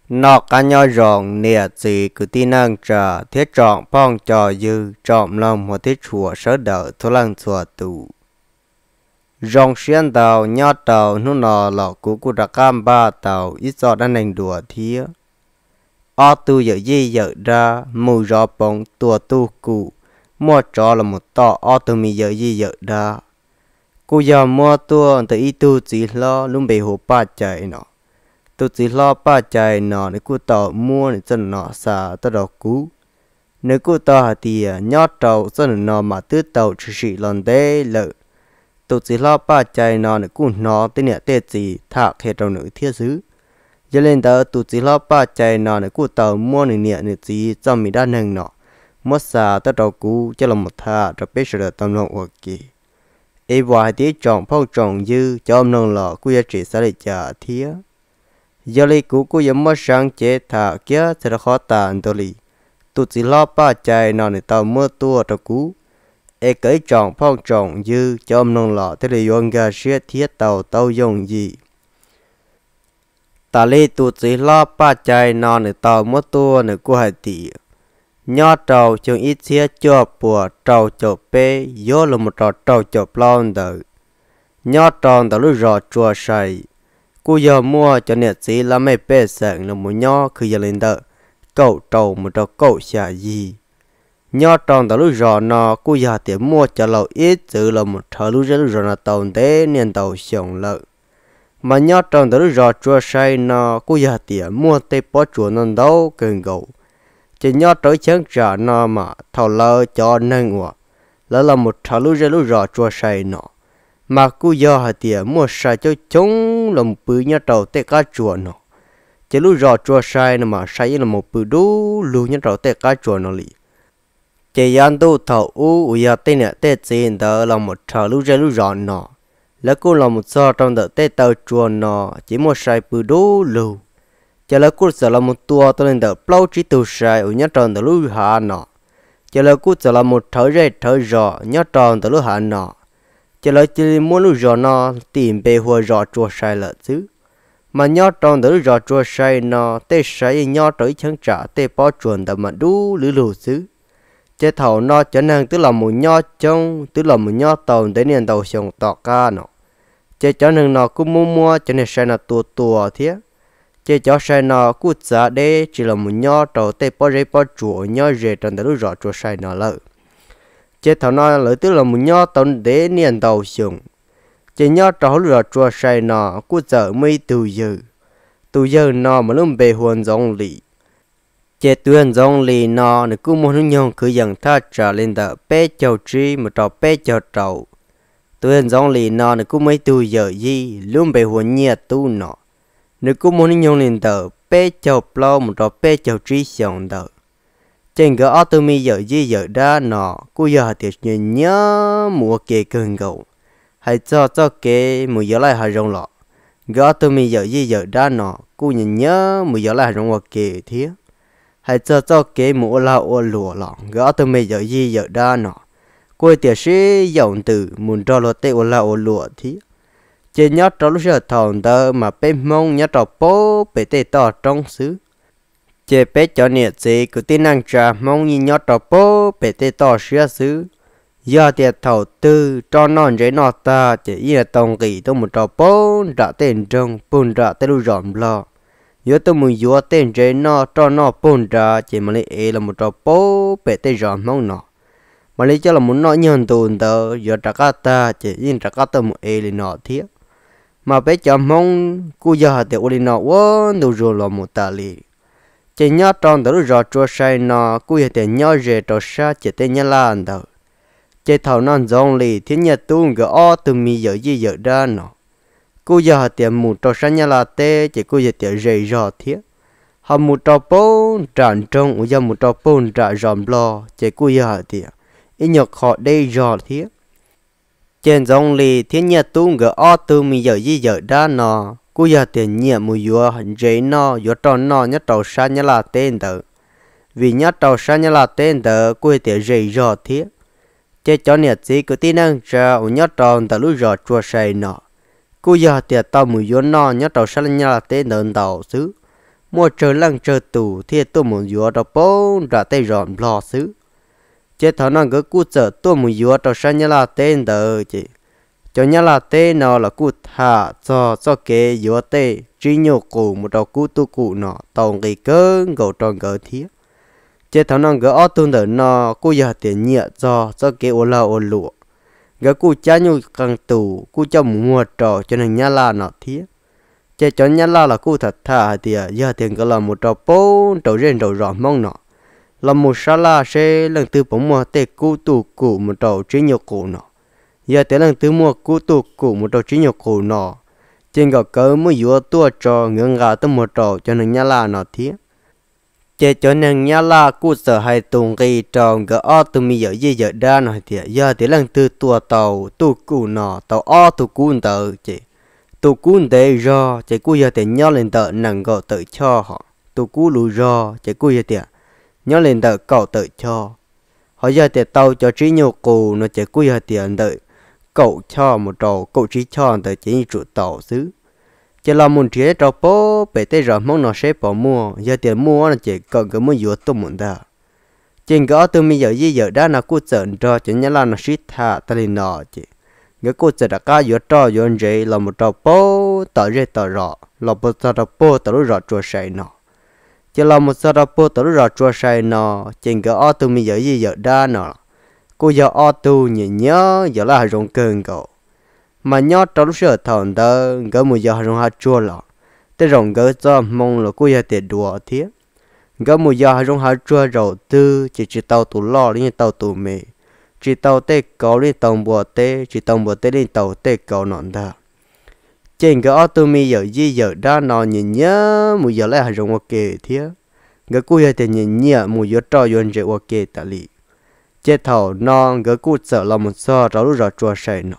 nó cá nhau rộng nè gì cứ tin năng trả thiết trọng phong trò dư trọng lòng một thiết chùa sở đỡ thô lăng chùa tù rong xuyên tàu nhau tàu nó nọ lọ cú đã cam ba tàu ít giọt đã nành đùa thía ở tu giờ gì giờ ra mù gió bóng tua tu cụ mua trò là một tọ ở tu mi giờ gì giờ ra cô giờ mua tua từ ít tu chỉ lo luôn bị hồ ba chạy nọ tôi chỉ lo ba chạy nọ để cô tàu mua để chân nọ xả tao đọc cú nếu cô tàu thì nhót tàu chân nọ mà tứ tàu chỉ sĩ lần đấy lợ tôi chỉ lo ba chạy nọ để cô nọ tên nhẹ tên gì thạc hệ trong nữ thiết xứ giờ lên đó tôi chỉ lo ba chạy nọ để cô tàu mua để nhẹ để gì cho mình đã nâng nọ mất xả tao đọc cú cho là một thà rồi biết sự tâm lòng ok ấy vài tí chọn phong chọn dư cho ông nông lọ cô giá trị sẽ được trả thía giờ lấy cú cô giống mất sáng chế thả kia sẽ là khó tàn tôi lì tôi chỉ lo ba chạy nào để tàu mưa tua cho cú ấy cái chọn phong chọn dư cho ông nông lọ thế là yon gà xếp thiết tàu tàu dùng gì ta lấy tôi chỉ lo ba chạy nào để tàu mưa tua để cô hải tỷ nhớ trâu chung ít xía cho bùa trâu chộp bê vô là một trâu chộp lon đời nhớ tròn tao lúc rõ chùa sài cô giờ mua cho nhiệt gì là mấy bê sẵn là một nhớ khi giờ lên đợi cậu trâu một trâu cậu xả gì nhớ tròn tao lúc rõ nó cô giờ tiền mua cho lâu ít chứ là một thợ lúc rõ là tàu tế nên tàu sống lợi mà nhớ tròn tao lúc rõ chùa sài nó cô giờ tiền mua tê bó chùa non đâu cần gầu chỉ nhớ tới chén trà nó mà thầu lơ cho nên ngọ lỡ là một thầu lúc rõ chua say nọ mà cứ giờ hạt tiền mua say cho chúng là một bự nhớ đầu tê cá chua nọ chỉ lúc rõ chua say nọ mà say là một bự đu lu nhớ đầu tê cá chua nọ lì chỉ ăn tu thầu u giờ tê nè tê chín đó là một thầu lúc rõ nọ lỡ cũng là một số trong đợt tê tàu chua nọ chỉ mua say bự đu lu giờ là cút giờ là một tua tôi lên đợt plau chỉ tu sai ở nhát tròn từ lúc hạ nọ giờ là cút giờ là một thở rệt thở rõ nhát tròn từ lúc hạ nọ giờ là chỉ muốn lúc rõ nọ tìm bề hoa rõ chua sai là chứ mà nhát tròn từ lúc rõ chua sai nọ tê sai nhát tới chẳng trả tê bỏ chuồn tầm mà đu lử lù chứ chế thầu nọ cho nên tức là một nhát trông tức là một nhát tàu tới niên tàu sòng tọ ca nọ chế cho nên nọ cũng mua cho nên sai là tua thế chế cho sai nó cút giá đấy chỉ là một nhó trâu tê bỏ rễ bỏ chuột nhó rễ trong đó rõ chuột sai nó lợi chế thằng nó lợi tức là một nhó tông để niên đầu sùng chế nhó trâu rõ chuột sai nó cút giờ mấy từ giờ nó mà lúc bề hồn giống lì chế tuyên giống lì nó để cứ muốn nhông cứ dần tha trả lên đó bé châu trí mà trâu bé châu trâu tuyên giống lì nó để cứ mấy từ giờ gì lúc bề hồn nhiệt tu nó nếu cô muốn nhung lên tờ bé chầu plau một trò bé chầu trí xong tờ trên cái auto mi giờ gì giờ đã nọ cô giờ thì nhớ mua kê cơn gầu hay cho kê mua giờ lại hay rong lọ cái auto mi giờ gì giờ đã nọ cô nhớ mua giờ lại rong mua kê thế hay cho kê mua lao ô lụa lọ cái auto mi giờ gì giờ đã nọ cô thì sẽ dùng từ muốn cho lo tê ô lao ô lụa thế chỉ nhớ trâu lúc giờ thòng tơ mà bé mông nhớ trâu bố bé tê to trong xứ chỉ bé cho nhiệt gì cứ tin năng trà mông như nhớ trâu bố bé tê to xứ xứ giờ tiệt thầu tư cho non giấy nọ ta chỉ ý là tông kỳ tôi một trâu bố đã tên trong bùn đã tên lu rộm lo giờ tôi muốn vừa tên giấy nọ cho nọ bùn đã chỉ mà lấy là một trâu bố bé tê rộm mông nọ mà lấy cho là muốn nói nhân tồn tơ giờ trả cá ta chỉ in trả cá tơ một lên nọ thiết mà bé chồng mong cô giờ thì uli nó quá đủ rồi là một tà lì chỉ nhớ trong đó rồi chua say nó cô giờ thì nhớ về trò sa chỉ tên nhớ là anh đâu chỉ thầu non giống lì thiên nhật tu cái o từ mi giờ gì giờ ra nó cô giờ thì một trò sa nhớ là tê chỉ cô giờ thì rời rõ thiết họ một trò bốn tràn trong giờ một trò bốn tràn ròm lo chỉ cô giờ thì ít nhật họ đây rõ thiết trên dòng lì thiên nhật tung gỡ o từ mi giờ gì giờ đã nọ cô giờ tiền nhẹ mùi vừa hình giấy nọ vừa tròn nọ nhất trâu sa nhất là tên tờ vì nhất trâu sa nhất là tên tờ cô tiền dày rõ thiết chế cho nhiệt gì cứ tin năng ra ở nhất tròn tờ lúc rõ chua say nọ cô giờ tiền tao mùi vừa nọ nhất trâu sa nhất là tên tờ tàu xứ mua chơi lăng chơi tù thì tôi muốn vừa đó bốn ra tay rộn lo xứ chế thằng nó cứ cú chờ tôi muốn vừa đó sang nhà là tên đời chị cho nhà là tên nó là cú thả cho cái vừa tên chỉ nhiều cụ một đầu cú tu cụ nó tàu cái cơn gầu tròn gỡ thiết chế thằng nó cứ ở tuần đời nó cú giờ tiền nhẹ cho cái ô la ô lụa cái cú cha nhu càng tù cú cho mua trò cho nên nhà là nó thiết chế cho nhà là cú thật thà thì giờ tiền cái là một trò bốn trò rèn trò rõ mong nó là một sa la sẽ lần từ bóng mua tê cú tu cụ một trò chỉ nhiều cụ nó giờ tới lần từ mua cú tu cụ một trò chỉ nhiều cụ nó trên gò cỡ mới vừa tua trò ngưỡng gà tới một trò cho nên nhà là nó thiết chế cho nên nhà là cú sợ hay tung cái trò gỡ o từ mi giờ giờ đa nó thì giờ tới lần từ tua tàu tu cụ nó tàu o tu cụ tàu chế tu cụ để do chế cú giờ tới nhau lên tờ nặng gò tự cho họ tu cụ lù do chế cú giờ tới nhớ lên tờ cậu tự cho họ giờ thì tàu cho trí nhiều cụ nó chỉ quy hợp tiền đợi cậu cho một trò cậu chỉ cho tới chỉ chủ tàu xứ chỉ là một chế trò bố bể tê rồi mong nó sẽ bỏ mua giờ tiền mua là chỉ cần cái mua vừa tôm một đà trên cái từ bây giờ giờ đã là cô chọn cho chỉ nhớ là nó shit thà ta lên nọ chị cái cô chọn đã cá vừa trò vừa rễ là một trò bố tờ rễ tờ rõ là một trò bố tờ rõ chua sài nọ chỉ là một sao đó bố tớ rõ chua sai nó trên cái ô tô mi giờ đa nó cô giờ ô tô nhớ giờ là rong cơn cậu mà nhớ trong lúc sửa thằng đó cái một giờ rong hạt chua lọ tới rong cái cho mong là cô giờ tiền đùa thế cái một giờ rong hạt chua rồi tư chỉ tàu tủ lò lên tàu tủ mì chỉ tàu tê cầu lên tàu bùa tê chỉ tàu bùa tê lên tàu tê cầu nọn đó trên cái ô tô mi giờ đã nó nhớ một giờ lại hay dùng ok thế cái cú giờ thì nhớ một giờ trò yon giờ ok tại li chết thầu non cái cú sợ là một so rồi lúc rồi chua sài nó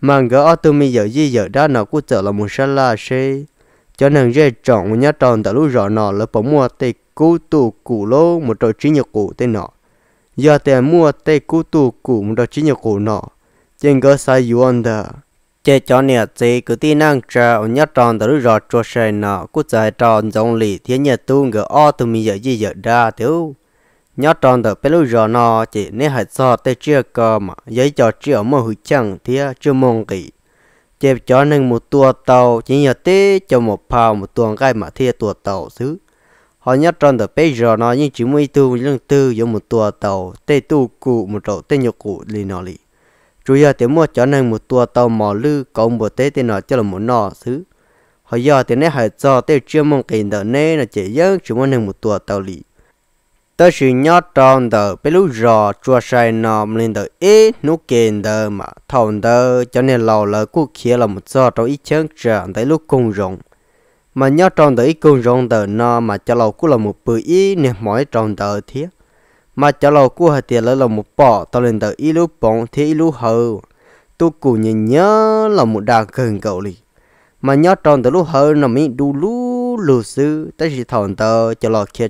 mà cái ô tô mi giờ đã nó cú sợ là một sa la xe cho nên dễ chọn một nhát tròn tại lúc rồi nó là bỏ mua tê cú tu củ lô một trò chỉ nhật củ tên nó giờ thì mua tê cú tu củ một trò chỉ nhật củ nó trên cái sai yuan đó chế cho nè chế cứ tin năng trả ở nhất tròn từ rồi cho xe nọ cứ chạy tròn giống lì thiên nhật tu ngờ o từ mi giờ ra thiếu nhất tròn từ bây giờ nọ chỉ nên hãy cho tới chưa cơ mà giấy cho chưa mà hủy chẳng thế chưa mong kỹ chế cho nên một tua tàu chỉ nhờ té cho một phao một tuồng gai mà thia tua tàu xứ họ nhất tròn từ bây giờ nọ nhưng chỉ mới tu lương tư giống một tua tàu tê tu cụ một trâu tê nhục cụ lì nọ lì chủ yếu thì mua cho nên một tua tàu mỏ lư cộng một tế thì nó cho là một nọ xứ họ giờ thì nãy hay cho tới chưa mong kỹ đợt này là chỉ dân chỉ muốn nên một tua tàu lì tới sự nhớ tròn đợt bây lúc giờ chua sai nọ lên đợt ít nút kền đợt mà thòng đợt cho nên lò là cuộc kia là một giờ trong ít chân trạng tới lúc công rộng mà nhớ tròn đợt ít công rộng đợt nọ mà cho lò cũng là một bữa ít nè mỗi tròn đợt thiết mà cho lò của hai tiền là một bỏ tao lên tới ít lúc bóng thế ít lúc hờ tôi cũng nhớ là một đà gần cậu lì mà nhớ tròn tới lúc hờ nó mới đủ lú lù sư tới chỉ thằng tao cho lò kia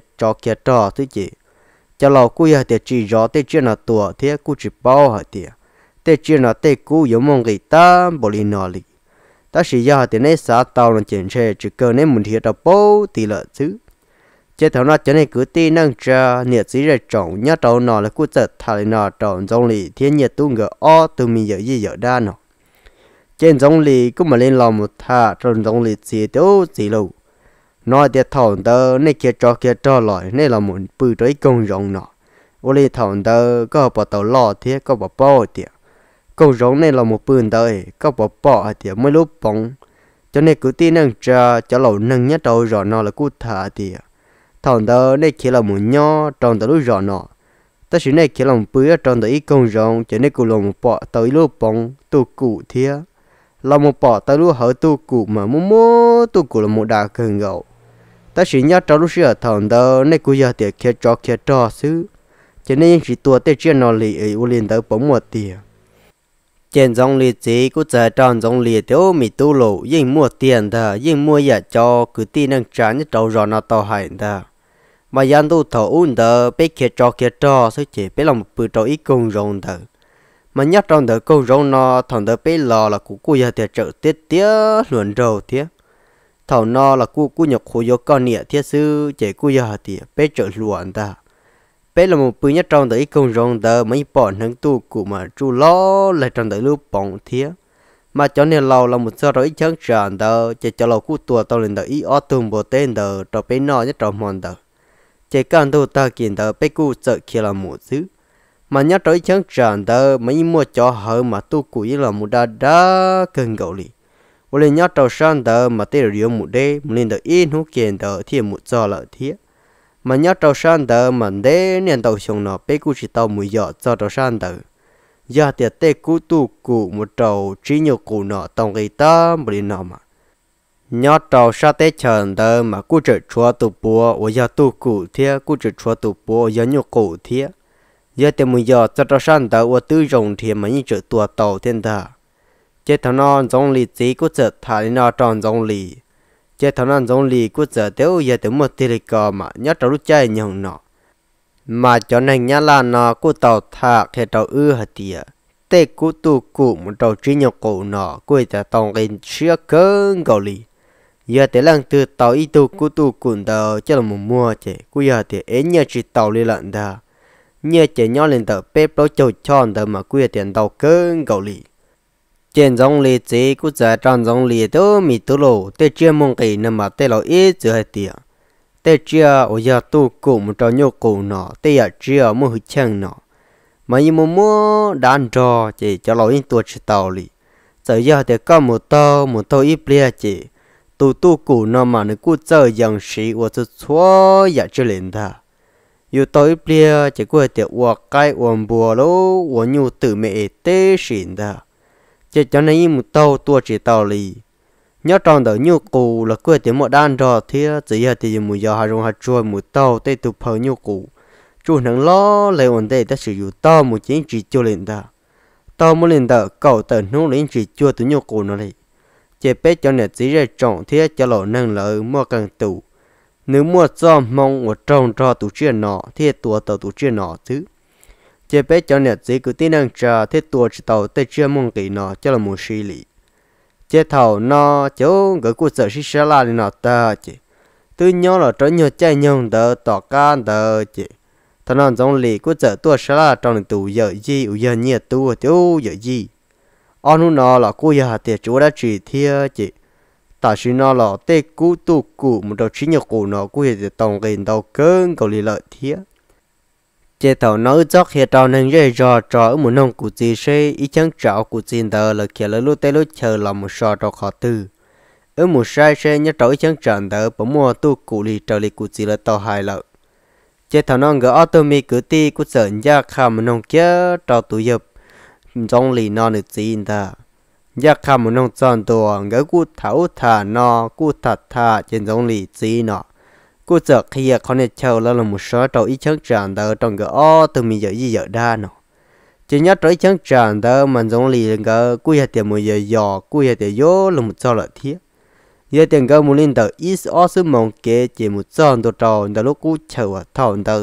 trò thứ gì cho lò của hai tiền chỉ rõ tới chuyện là tuổi thế cũng chỉ bao hai tiền tới chuyện là tới cũng giống mong người ta bỏ đi nọ lì ta chỉ giờ tiền này xã tao là chuyện xe chỉ cần nên muốn thiệt là bao tỷ lệ chứ chế thằng nó cho nên cứ tin năng cha nhiệt sĩ ra trồng nhát đầu nó là cứ giật thải nó trồng giống lì thiên nhiệt tu ngờ o từ mình giờ đa nó trên giống lì cứ mà lên lòng một thà trồng giống lì gì đâu gì lâu nói để thằng tơ này kia cho lại này là một bự tới công giống nó ô lì thằng tơ có bỏ tàu lò thế có bỏ bao tiệt công giống này là một bự tới có bỏ tiệt mới lúc bóng cho nên cứ tin năng cha cho lẩu nâng nhát đầu rồi nó là cứ thà tiệt thằng đó này kia là một nho trong đó lúc rõ nọ ta chỉ này kia là một bữa trong đó ít công rong cho nên cô là một bọ tới lúc bóng tu cụ thía là một bọ tới lúc hở tu cụ mà mua tu cụ là một đà cần gạo ta chỉ nhớ trong lúc xưa thằng đó này cô giờ tiệt kia cho xứ cho nên chỉ tua tê chuyện nó lì ấy u liền tới bóng một tiền trên dòng lì gì cũng chờ trong dòng lì thiếu mì tu lộ nhưng mua tiền thà nhưng mua giả cho cứ tin năng trả như trâu rõ nó tao hại thà mà dân tu thổ ôn đờ bé kia cho số chỉ bé lòng bự trâu ít công rong đờ mà nhắc trong đờ công rong nó thằng đờ bé lò là của cô giờ thì trợ tiết tía luận rầu thế thầu nó là cú nhọc khổ vô con nhẹ thiết sư chế cú giờ thì bé trở luồn ta bé là một bữa nhất trong đấy công rong tờ mấy bọn hứng tu cụ mà chú lo lại trong đấy lúc bóng thiết mà cho nên lâu là một giờ rồi chẳng tràn tờ chế cho lâu cú tua tao lên đấy ở tung bộ tên tờ cho bé nó nhất trong mòn tờ chế càng tu ta kiện tờ bé cú sợ kia là một thứ mà nhớ tới chẳng tràn tờ mấy mua cho hở mà tu cụ như là một đá cơn gạo lì我连伢早上的嘛得了木的，木连的一路见的天木早了天，嘛伢早上的嘛得连到熊了，别个是到木要早早上的，伢的得古都古木早只有古呢，当个大木连那嘛，伢早上得晨的嘛古只穿都波，我要都古天，古只穿都波，要有古天，伢的木要早早上的我都用天嘛一直多到天的。chế thằng nó giống lì chỉ của giờ thà nó tròn giống lì chế thằng nó giống lì của giờ nếu giờ tới một tỷ cò mà nhớ trâu lúc chơi nhồng nọ mà cho nên nhớ là nó của tàu thà khi tàu hạt tiệt tê của tu cụ một tàu chỉ nhọc cổ nọ của giờ tàu lên chia cơn gạo lì giờ tới lần từ tàu ít tu của tu cụ tàu cho là một mua chế của giờ thì ấy nhớ chỉ tàu lên lận đó nhớ chế nhớ lên tàu bếp lối châu tròn đó mà của giờ tiền tàu cơn gạo lì trên giống lì chỉ cũng giờ trong giống lì đó mi tu lô tê chia mong cái nằm mà tê lo ít giờ hai tiệt tê chia ở giờ tu cùng cho nhau cùng nọ tê giờ chia mua hụt chân nọ mà như mua đàn trò chỉ cho lo ít tuổi chỉ tàu lì giờ giờ thì có một tàu ít bia chỉ tu cùng nọ mà nó cũng giờ dần sĩ và cho xóa giờ chưa lên ta yêu tàu ít bia chỉ có thể qua cái uốn bùa lố uốn nhu tự mẹ tê xỉn ta chỉ cho nên một tàu tua chỉ tàu lì nhớ trong đó nhu cụ là quê tiếng một đàn trò thế chỉ là thì một giờ hai rong hai trôi một tàu tây tụ phơi nhu cụ chủ năng lo lấy ổn định ta sử dụng tàu một chính chỉ cho lên ta tàu một lên ta cầu tận nông lên chỉ cho từ nhu cụ nó đi chỉ biết cho nên chỉ là trọng thế cho lỗ năng lợi mua càng tụ nếu mua cho mong một trong trò tụ chuyện nọ thì tua tàu tụ chuyện nọ chứ chế bé cho nên chỉ cứ tin năng trà thế tua chỉ tàu tây chưa mong kỳ nó cho là một suy lý chế thầu nó chỗ người cụ sở sĩ sẽ là nó ta chị tôi nhớ là trở nhiều chạy nhung đỡ tỏ can đỡ chị thằng nó giống lì cụ sở tua sẽ là trong tù giờ gì ở giờ nhiệt tua tiêu giờ gì anh nó là cụ giờ tiệt chỗ đã chỉ thiê chị tại vì nó là tây cụ tu cụ một đầu chỉ nhiều cụ nó cụ giờ tổng gần đầu cơn cầu lì lợi thiê chế tàu nói chắc hiện tàu nên dễ dò trò ở một nông cụ gì sẽ ý chẳng trạo cụ gì đó là kia là lúc tây lúc chờ là một sò trò khó tư ở một sai sẽ nhớ trò ý chẳng tràn đó bỏ mua tu cụ lì trò lì cụ gì là tàu hài lợi chế tàu nói ngỡ automi cứ ti cụ sợ ra khá một nông kia trò tụ dập giống lì nó được gì ta ra khá một nông tròn tùa ngỡ cụ thảo thả nó cụ thật thả trên giống lì gì nọ cô giờ khi con này chờ là một số trâu ít chẳng tràn đó trong cái từ mình giờ gì giờ đa nó chỉ nhớ tới chẳng tràn đó mình giống lì cái cô giờ tiền một giờ giò cô giờ tiền vô là một số lợi thiết giờ tiền cái một linh tờ ít ở số mong kế chỉ một số đồ trâu đó lúc cô chờ thầu đó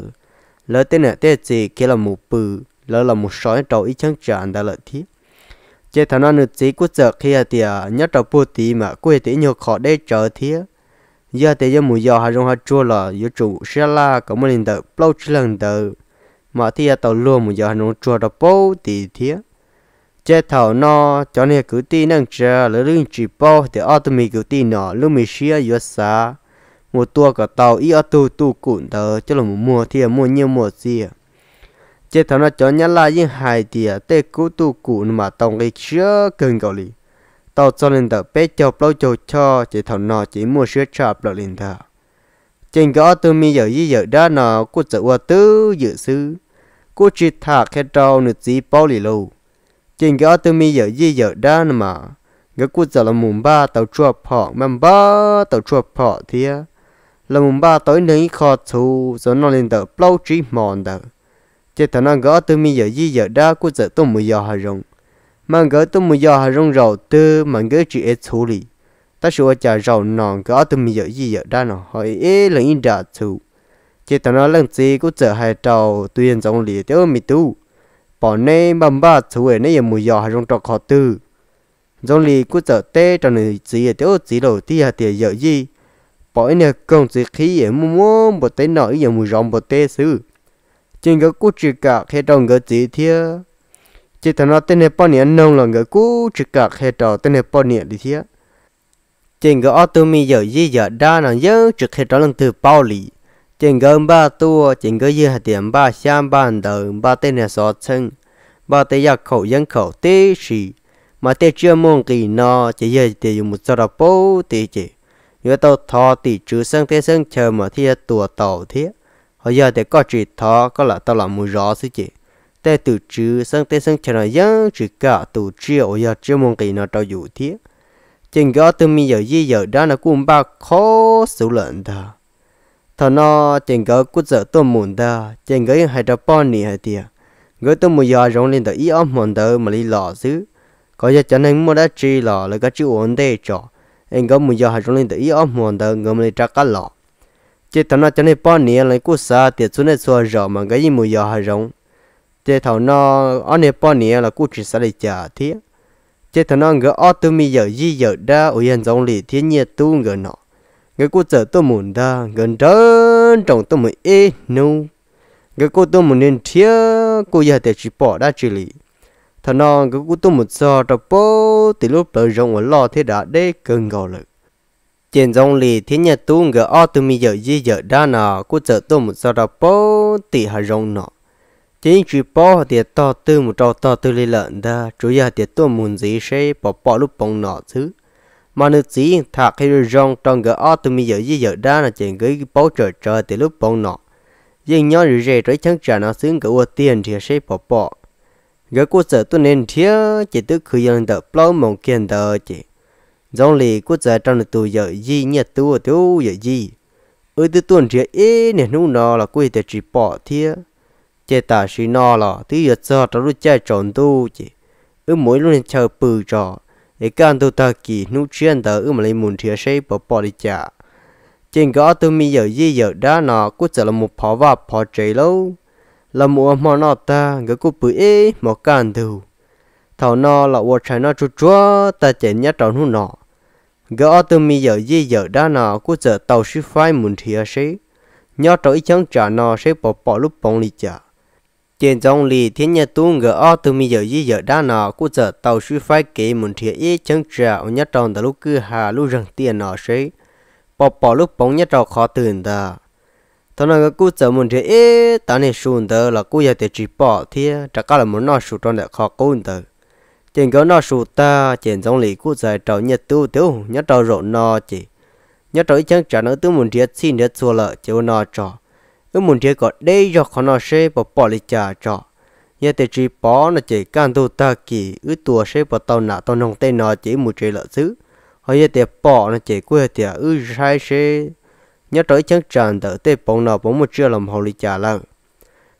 lỡ tên này tên gì kia là một bự lỡ là một số trâu ít chẳng tràn đó lợi thiết chỉ thằng nó được chỉ cô giờ khi tiền nhớ trâu bù tí mà cô giờ tiền nhiều khó để chờ thiết giờ thì giờ mùi giờ hai rong hai chua là giờ chủ xe la có một lần đợi bao nhiêu lần đợi mà thì tàu luôn mùi giờ hai rong chua đó bao thì thế chế thầu nó cho nên cứ tin năng chờ là lương chỉ bao thì automi cứ tin nó lúc mình xia giờ xa một tua cả tàu ít tu cuộn đợi cho là một mùa thì mua nhiều mùa gì chế thầu nó cho nhá la những hai thì tê cú tu cuộn mà tàu cái xia cần gọi đi tàu cho nên tờ bé cho bao cho chỉ thằng nó chỉ mua sữa chạp là liền thà trên cái tôi mi giờ gì giờ đó nó cô tự qua tứ dự sư cô chỉ thà cái trâu nữa chỉ bao lì lâu trên cái tôi mi giờ gì giờ đó mà cái cô giờ là mùng ba tàu chua phọ mầm ba tàu chua phọ thì là mùng ba tối nay khó thu rồi nó lên tờ bao chỉ mòn tờ chỉ thằng nó cái tôi mi giờ gì giờ đó cô giờ tôi mới giờ hà rong mà gỡ tôi mới giờ hai rong rau tư mà gỡ chỉ ít处理ta sửa trả rau nòng gỡ tôi mới giờ gì giờ đó nó hỏi ấy là in đã chủ chỉ tao nói lần gì cũng chờ hai trâu tuyên giống lì tiêu mi tu bỏ nay mầm ba chủ ấy nãy giờ mới giờ hai rong trâu khó tư giống lì cú giờ tê trong này chỉ tiêu chỉ đầu tiên là tiền giờ gì bỏ này công chỉ khí em mua một tay nọ giờ mua rong một tay xứ trên cái cú chỉ cả khi trong cái chỉ thiê chỉ thằng nó tên này bao nhiêu nông là cái cú chỉ cả khi trong tên này bao nhiêu đi thiê trên cái auto mi giờ gì giờ đa là giờ chỉ khi trong lần từ bao lì trên cái ba tua trên cái gì hạt tiền ba trăm ba đầu ba tên này sáu chân ba tay giặc khẩu dân khẩu tê xì mà tê chưa mong kỳ nó chỉ giờ thì dùng một số đó bố tê chỉ nếu tao thọ thì chữ sang tê sang chờ mà thì tua tàu thế họ giờ thì có chỉ thọ có là tao làm một rõ sự chỉ tê từ chữ sang tê sang chờ nó dân chỉ cả từ chiều giờ chưa mong kỳ nó tao dụ thế chừng đó từ mi giờ gì giờ đó nó cũng ba khó xử lận đó thằng nó chừng đó cũng giờ tôi muốn đó chừng đó hay là bao nhiêu hay tiệt người tôi mua giờ rong lên tới ý ấm mòn đó mà đi lò xứ có giờ cho nên mua đã chi lò là cái chữ ổn định cho anh có mua giờ rong lên tới ý ấm mòn đó người mình trả cả lò chỉ thằng nó cho nên bao nhiêu là cú sa tiệt xuống này xua rõ mà cái gì mua giờ rong chỉ thằng nó anh này bao nhiêu là cú chỉ sa để trả thế chỉ thằng nó người ở tôi mi giờ gì giờ đã ở yên rong lì thiên nhiên tu người nọ người cú giờ tôi muốn đó gần đến trong tôi mới ê nu cái cô tôi muốn nên thiê cô giờ để chỉ bỏ đã chỉ lý thằng nó cái cô tôi một giờ đó bố từ lúc tới rong ở lo thế đã để cần gạo lực trên rong lì thiên nhiên tu người ở từ mi giờ gì giờ đã nào cô giờ tôi một giờ đó bố từ hà rong nọ chính chỉ bỏ thì to từ một trâu to từ lấy lợn đó chủ yếu thì tôi muốn gì sẽ bỏ lúc bông nọ chứ mà nếu chỉ thạc hay rong trong người ở từ mi giờ gì giờ đã là chỉ cái bố trời từ lúc bông nọ nhưng nhớ rồi rẻ tới chẳng trả nó xứng cái tiền thì sẽ bỏ cái cô sợ tôi nên thiếu chỉ tức khi dân đợt lâu mong kiên đợt chỉ giống lì cô sợ trong tù giờ gì nhật tu giờ gì ở từ tuần thì ế nên lúc nó là cô để chỉ bỏ thiếu chỉ ta chỉ nó là thứ giờ cho tao lúc chơi tròn tu chỉ ở mỗi lúc chờ bự trò để can tu ta kỳ lúc chuyên đợt ở mà lấy muốn thì sẽ bỏ đi trả trên cái tôi mi giờ gì giờ đã nó cũng chỉ là một pháo và pháo chạy lâu là một món nó ta cái cũng bự ế một can đầu thầu nó là một trái nó chúa ta chạy nhất trong hú nọ cái tôi mi giờ gì giờ đã nó cũng chỉ tàu sư phái muốn thiệt sẽ nhớ tới chẳng trả nó sẽ bỏ lúc bóng đi trả trên trong lì thiên nhiên tu cái tôi mi giờ gì giờ đã nó cũng chỉ tàu sư phái kỹ muốn thiệt ế chẳng trả nhớ trong đó lúc cứ hà lúc rằng tiền nó sẽ bỏ lúc bóng nhất trò khóตื่นta thằng nào cứ chờ muốn thế ế ta này xuống ta là cứ giờ để chỉ bỏ thì chắc cả là muốn nó xuống trong để khó cố ta trên cái nó xuống ta trên trong lì cứ giờ trò nhất tu nhất trò rộn nó chỉ nhất trò chẳng trả nó tu muốn thế xin thế xua lợ chiếu nó trò cứ muốn thế có đây cho khó nó sẽ bỏ đi trả trò giờ để chỉ bỏ nó chỉ can tu ta kỳ ứ tua sẽ bỏ tàu nã tàu nông tây nó chỉ một chế lợ xứ họ giờ để bỏ nó chỉ quê thì sai sẽ nhớ tới chẳng tràn đỡ tê bóng nào bóng một chưa làm hồ lý trả lời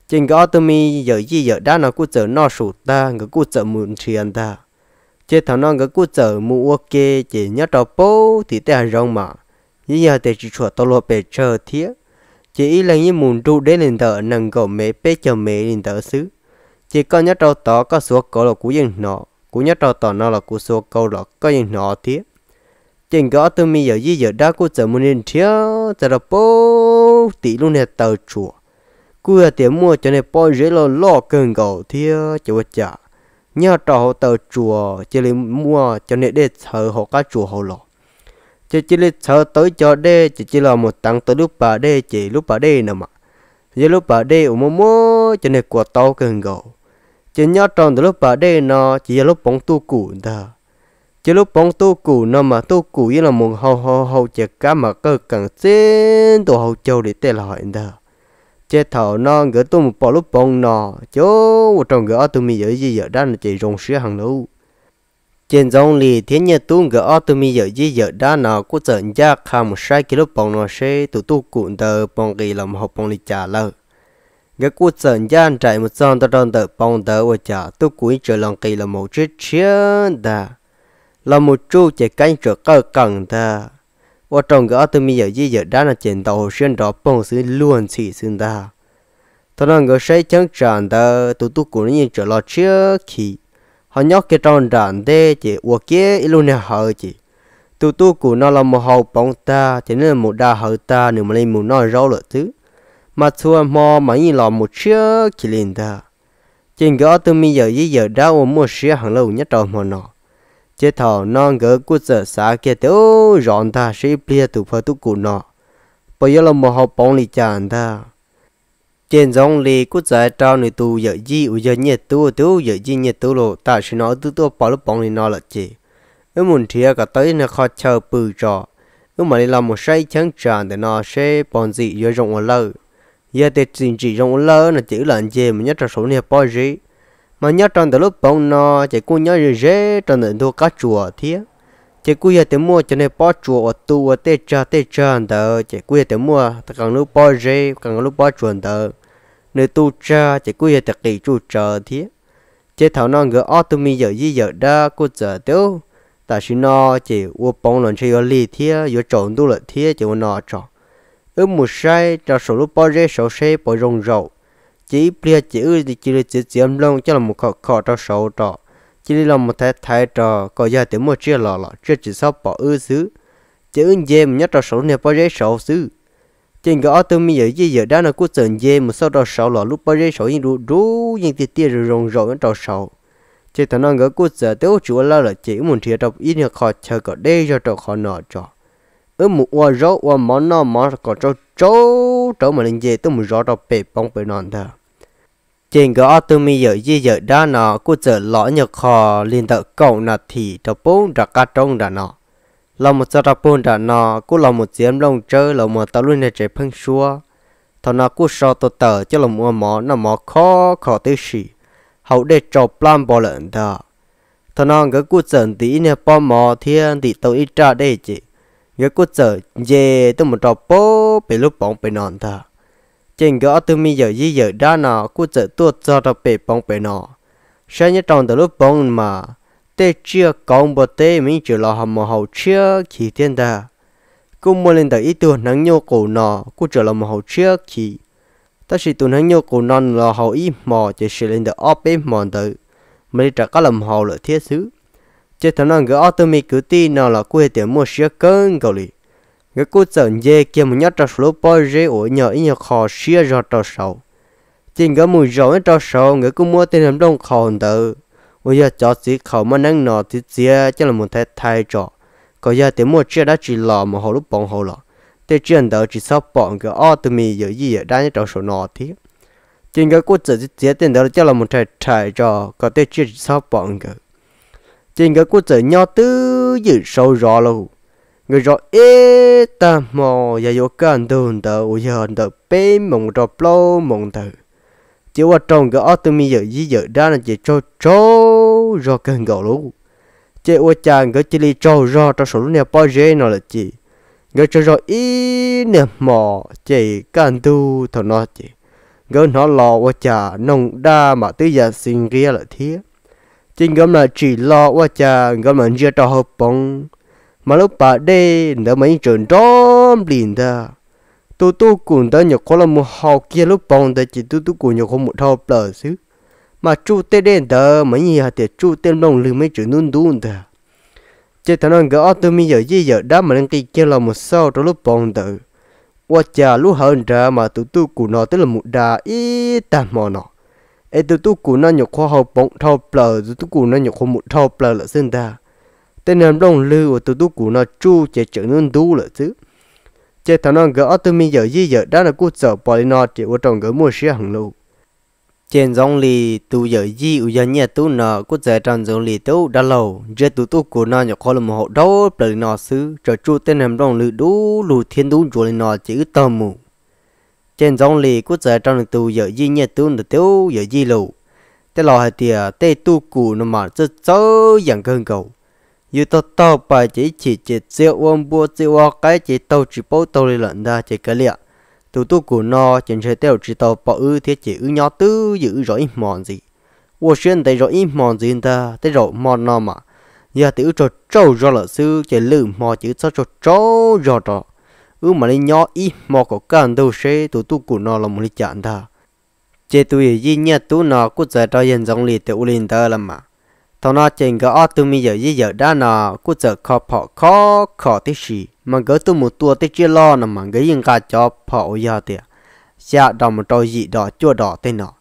trên cái tôi mi giờ gì giờ đã nó cũng chờ nó sụt ta người cũng chờ muốn tiền ta trên thằng nó người cũng chờ mua ok chỉ nhớ tới bố thì tê rong mà giờ để chỉ chuột tao lo bể chờ thiết chỉ ý là như muốn trụ đến lên tờ nâng cầu mẹ bé chờ mẹ lên tờ xứ chỉ có nhớ tới tao có số câu là của dân nọ cũng nhớ tới tao nó là của số câu là có dân nọ thiết trên cái tôi mi giờ gì giờ đã cũng chờ muốn lên thiếu giờ là bố tỷ luôn này tàu chùa cứ là tiền mua cho nên bao giờ lo cần gạo thiếu cho chả nhớ tàu tàu chùa chỉ là mua cho nên để chờ họ cá chùa họ lọ chỉ là chờ tới cho đây chỉ là một tăng tới lúc bà đây chỉ lúc bà đây nè mà giờ lúc bà đây ở mua cho nên của tàu cần gạo chỉ nhớ tròn từ lúc bà đây nó chỉ là lúc bóng tu cũ ta chỉ lúc bóng tu cũ nó mà tu cũ như là một hầu chè cá mà cơ càng trên tổ hầu châu để tê lại đó chế thảo nó gỡ tu một bỏ lúc bóng nó chỗ một trong gỡ tu mi giờ gì giờ đã là chỉ rong sữa hàng lâu trên dòng lì thiên nhiên tu gỡ tu mi giờ gì giờ đã nào cũng dẫn ra khá một sai kilo bóng nó sẽ tụ tu cũ tờ bóng kỳ làm học bóng lì trả lời gỡ cũng dẫn ra chạy một son tờ bóng tờ và trả tu cũ trở lòng kỳ là một chiếc chiến đà là một chú chỉ cánh trở cơ cẳng ta và trong cái tôi mi giờ gì giờ đã là trên tàu xuyên đó bông xứ luôn chỉ xuyên ta thằng nào người say chẳng tràn ta tụt tụt cũng như trở lo trước khi họ nhóc cái tròn đàn đê chỉ uo kia luôn nè hở chỉ tu của nó là một hậu bóng ta chỉ nên một đa hở ta nếu mà lên một nó rau lợn thứ mà thua mò mà như là một chiếc chỉ lên ta trên gõ từ bây giờ đã ôm một chiếc hàng lâu nhất trong mà nó chế thọ non gỡ cút giờ xa kia tiêu rọn ta sẽ bia tụ phơi tu của nó bây giờ là một hậu bóng lì chán ta trên giống lì cút giờ trao người tu giờ gì giờ nhiệt tu tiêu giờ gì nhiệt tu lộ ta sẽ nói tu bỏ lúc bóng lì nó là gì ở muốn thiệt cả tới nó khó chờ bự trò nếu mà làm một say trắng tràn để nó sẽ bọn gì giờ rộng ở lâu giờ để chỉ rộng ở lâu là chỉ là gì mà nhất là số này bao gì mà nhất trong từ lúc bóng nó chỉ cũng nhớ dễ trong những đồ cá chùa thiệt chỉ cũng giờ tìm mua cho nên bao chùa tu tê cha đó chỉ cũng giờ tìm mua càng lúc bao dễ càng lúc bao chùa đó nơi tu cha chỉ cũng giờ tự kỷ chu chờ thiệt chỉ thảo non gỡ automi giờ gì giờ đã cũng giờ tiêu ta chỉ nó chỉ uo bóng lần chơi ở lì thiệt ở trộn tu lợi thiệt chỉ uo nó trọ ở một sai cho số lúc bao dễ số xe bao rong rậu chỉ bia chỉ chiếm lông cho là một khó cho sầu trọ chỉ là một thái trò có gia tiếng một chia lọ chưa chỉ sao bỏ xứ chỉ ứng dêm nhất cho sầu này bao giấy sầu xứ trên cái auto mi giờ đó là cú dần dêm một sau đó sầu lọ lúc bao giấy sầu như đủ những tia rồi rồng rộng cho sầu chỉ thằng nó cái cú giờ tiêu chủ là chỉ muốn thiệt đọc ít nhiều khó chờ có đây cho trò khó nọ trò ở một hoa rau hoa món nó món có cho mà lên dê tôi một rau đọc bể bông bể non thôi trên cái automi giờ đó nó cũng giờ lõ nhật kho liên tự cậu là thì tập bốn đặt cá trông đã nó là một giờ tập bốn đã nó cũng là một chiếm lông chơi là một tàu luôn để chạy phăng xua thằng nó cũng so tổ tờ cho là một mỏ nó mỏ khó tới xì hậu để cho plan bỏ lợn đó thằng nó cái cũng giờ tí nè bỏ mỏ thiên thì tàu ít ra đây chị cái cũng giờ về tôi một trò bố bị lúc bóng bị non ta trên cái từ mi giờ đó nó cũng giờ tuột cho nó bị bóng bị nó sáng nhất trong từ lúc bóng mà tê chưa còn một tê mình chỉ là hầm một hậu chưa chỉ thiên ta cũng muốn lên tới ít tuổi nắng nhô cổ nó cũng chỉ là một hậu chưa chỉ ta chỉ tuổi nắng nhô cổ nó là hậu ít mò chỉ sẽ lên tới ốp bên mòn tới mình trả các làm hậu lợi thiết xứ chỉ thằng nó cái từ mi cứ tin nó là quê tiền mua xe cơn cầu lì cái cô dẫn dê kia một nhát trâu số bao dễ ở nhờ ít nhiều khó xia ra trâu sầu trên cái mùi rau trâu sầu người cũng mua tên làm đông khòn tự bây giờ cho chỉ khẩu mà năng nọ thì chia cho là một thay trọ còn giờ tiền mua chia đã chỉ lò mà hồi lúc bọn hồi lò thế chuyện đó chỉ sao bọn cái từ mì giờ gì ở đây trâu sầu nọ thì trên cái cô dẫn chia tiền đó cho là một thay trọ còn thế chuyện chỉ sao bọn cái trên cái cô dẫn nhau tư dự sầu rõ luôn người rõ ế ta mò và vô can đồn tờ ủi giờ tờ bê mộng trò plo mộng tờ chỉ qua trong cái automi giờ đó là chỉ cho rõ cần gạo luôn chỉ qua chàng cái chỉ li cho rõ số này bao giờ nó là chỉ người cho rõ ý nè mò chỉ can tu thằng nó chỉ người nó lo qua chả nông đa mà tới giờ sinh kia là thế chính cái là chỉ lo qua chả cái mà chưa cho hợp bóng mà lúc bà đây đã mấy chuyện đom liền ta tôi cũng đã nhớ có là một học kia lúc bông ta chỉ tôi cũng nhớ có một thao bờ xứ mà chú tên đen ta mấy nhà thì chú tên lông lưng mấy chuyện nôn đun ta chỉ thằng nó gỡ tôi bây giờ đã mà đang kia là một sau trong lúc bông ta qua cha lúc hơn ra mà tôi cũng nói tới là một đà ít tạm mò nó ấy tôi cũng nói nhớ có học bông thao bờ tôi cũng nói nhớ có một thao bờ là xin ta tên nam đông lưu của tôi của nó chu chỉ trở nên đủ了chứ chỉ thằng nó gỡ từ mi giờ đó là cú sợ bỏ đi nó chỉ ở trong gỡ mua xe hàng lâu trên giống lì tu giờ giờ nhẹ tu nó cú giờ trong giống lì tu đã lâu giờ tu của nó nhặt khó là một hộ đâu bởi nó xứ trở chu tên nam đông lưu đủ lù thiên đủ rồi nó chỉ tầm mù trên giống lì cú giờ trong tu giờ nhẹ tu nó tu giờ lâu thế là hai tia tê tu của nó mà rất dạng cơn cầu như tao bài chỉ gieo ôm bùa gieo cái chỉ tao chỉ bao tao lên lận ra chỉ cái liệt tu của nó chỉ chơi tao chỉ tao bỏ thiết chỉ nhỏ tư giữ rõ mòn gì tôi xuyên thấy rõ mòn gì ta thấy rõ mòn nó mà giờ tự cho trâu rõ là sư chỉ lử mò chữ cho trâu rõ rõ mà lên nhỏ mò có càng đâu xe tu của nó là một lý chán ta chỉ tôi duy nhất tu nó cũng sẽ cho dân giống liệt tự lên ta làm mà thằng nó chèn cái ở tụi mình giờ đã nọ cũng giờ khó tí gì mà gỡ tụi một tua tí chia lo nè mà gỡ những cái cho họ giờ thì xa đồng một trò gì đó chua đỏ tên nọ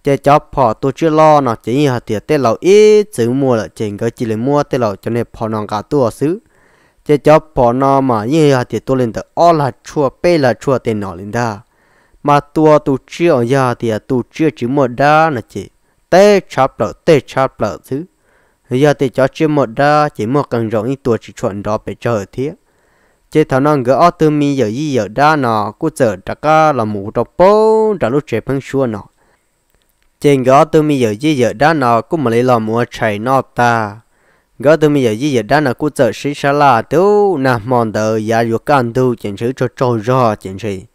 chế cho họ tôi chia lo nọ chỉ như thì tên lẩu ít chữ mua là chèn cái chỉ là mua tên lẩu cho nên họ nòng cả tua xứ chế cho họ nọ mà như thì tôi lên từ all là chua p là chua tên nọ lên đó mà tua tôi chia ở giờ thì tôi chia chỉ một đá là chỉ tê chắp lợ chứ giờ thì cho chia một đá chỉ một cần rộng như tua chỉ chuẩn đó phải chờ thế chế thằng nó gỡ ở từ mi giờ đá nọ cũng giờ đã cả là mù đầu bố đã lúc trẻ phân xua nọ trên gỡ từ mi giờ đá nọ cũng mà lấy làm mua chạy nọ ta gỡ từ mi giờ đá nọ cũng giờ xí xa la đâu nè mòn đời giá vô can đâu chuyện chữ cho trôi ra chuyện gì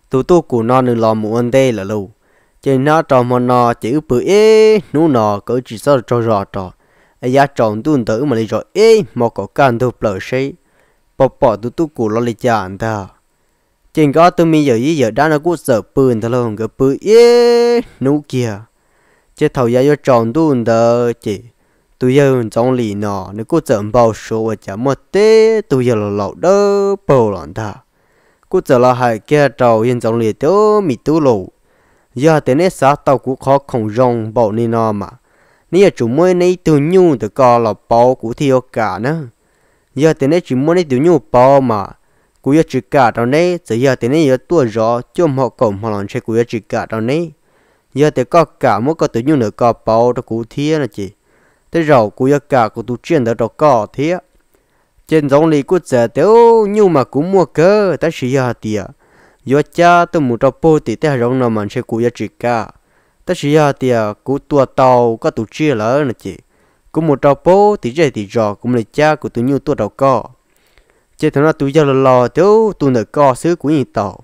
tụi của nó nên làm mua đây là lâu trên nó trồng mà nó chỉ bự ế nú nọ cỡ chỉ sao trôi ra trò giá trồng tuần tới mà lấy rồi ế mà có can đâu lỡ xây bỏ tụi của nó lấy trả anh ta trên gõ từ mi giờ đã nó cũng sợ bự ta luôn cái bự ế nú kia chế thầu giá cho trồng tuần tới chỉ tụi giờ trong lì nọ nó cũng sợ bao số và chả mất té tụi giờ là lẩu đỡ bầu lắm ta cũng sợ là hai kia trâu yên trong lì đó mi tú lù giờ tới nét xã tàu cũng khó không rong bảo ni nọ mà nếu chủ mới này từ nhu từ co là bao của thiêu cả nữa giờ tới nét chỉ muốn này từ nhu bao mà cũng chỉ cả trong này giờ tới nét giờ tua rõ chôm họ cổng họ làm chơi cũng chỉ cả trong này giờ tới có cả mỗi có từ nhu nữa có bao đó cũng thiêu là chị tới rồi cũng cả của tụ chuyện đó có thiêu trên giống lì cũng giờ tới nhưng mà cũng mua cơ ta chỉ giờ tiệt giờ cha tôi muốn trâu bò thì ta rong nào mà sẽ cúi chỉ cả ta chỉ giờ thì cú tua tàu có tụ chia lỡ nè chị cú một trâu bò thì chơi thì trò cũng là cha của tụi nhiêu tua đầu co chơi thằng nó tụi giờ là lò thiếu tụi nợ co xứ của nhiều tàu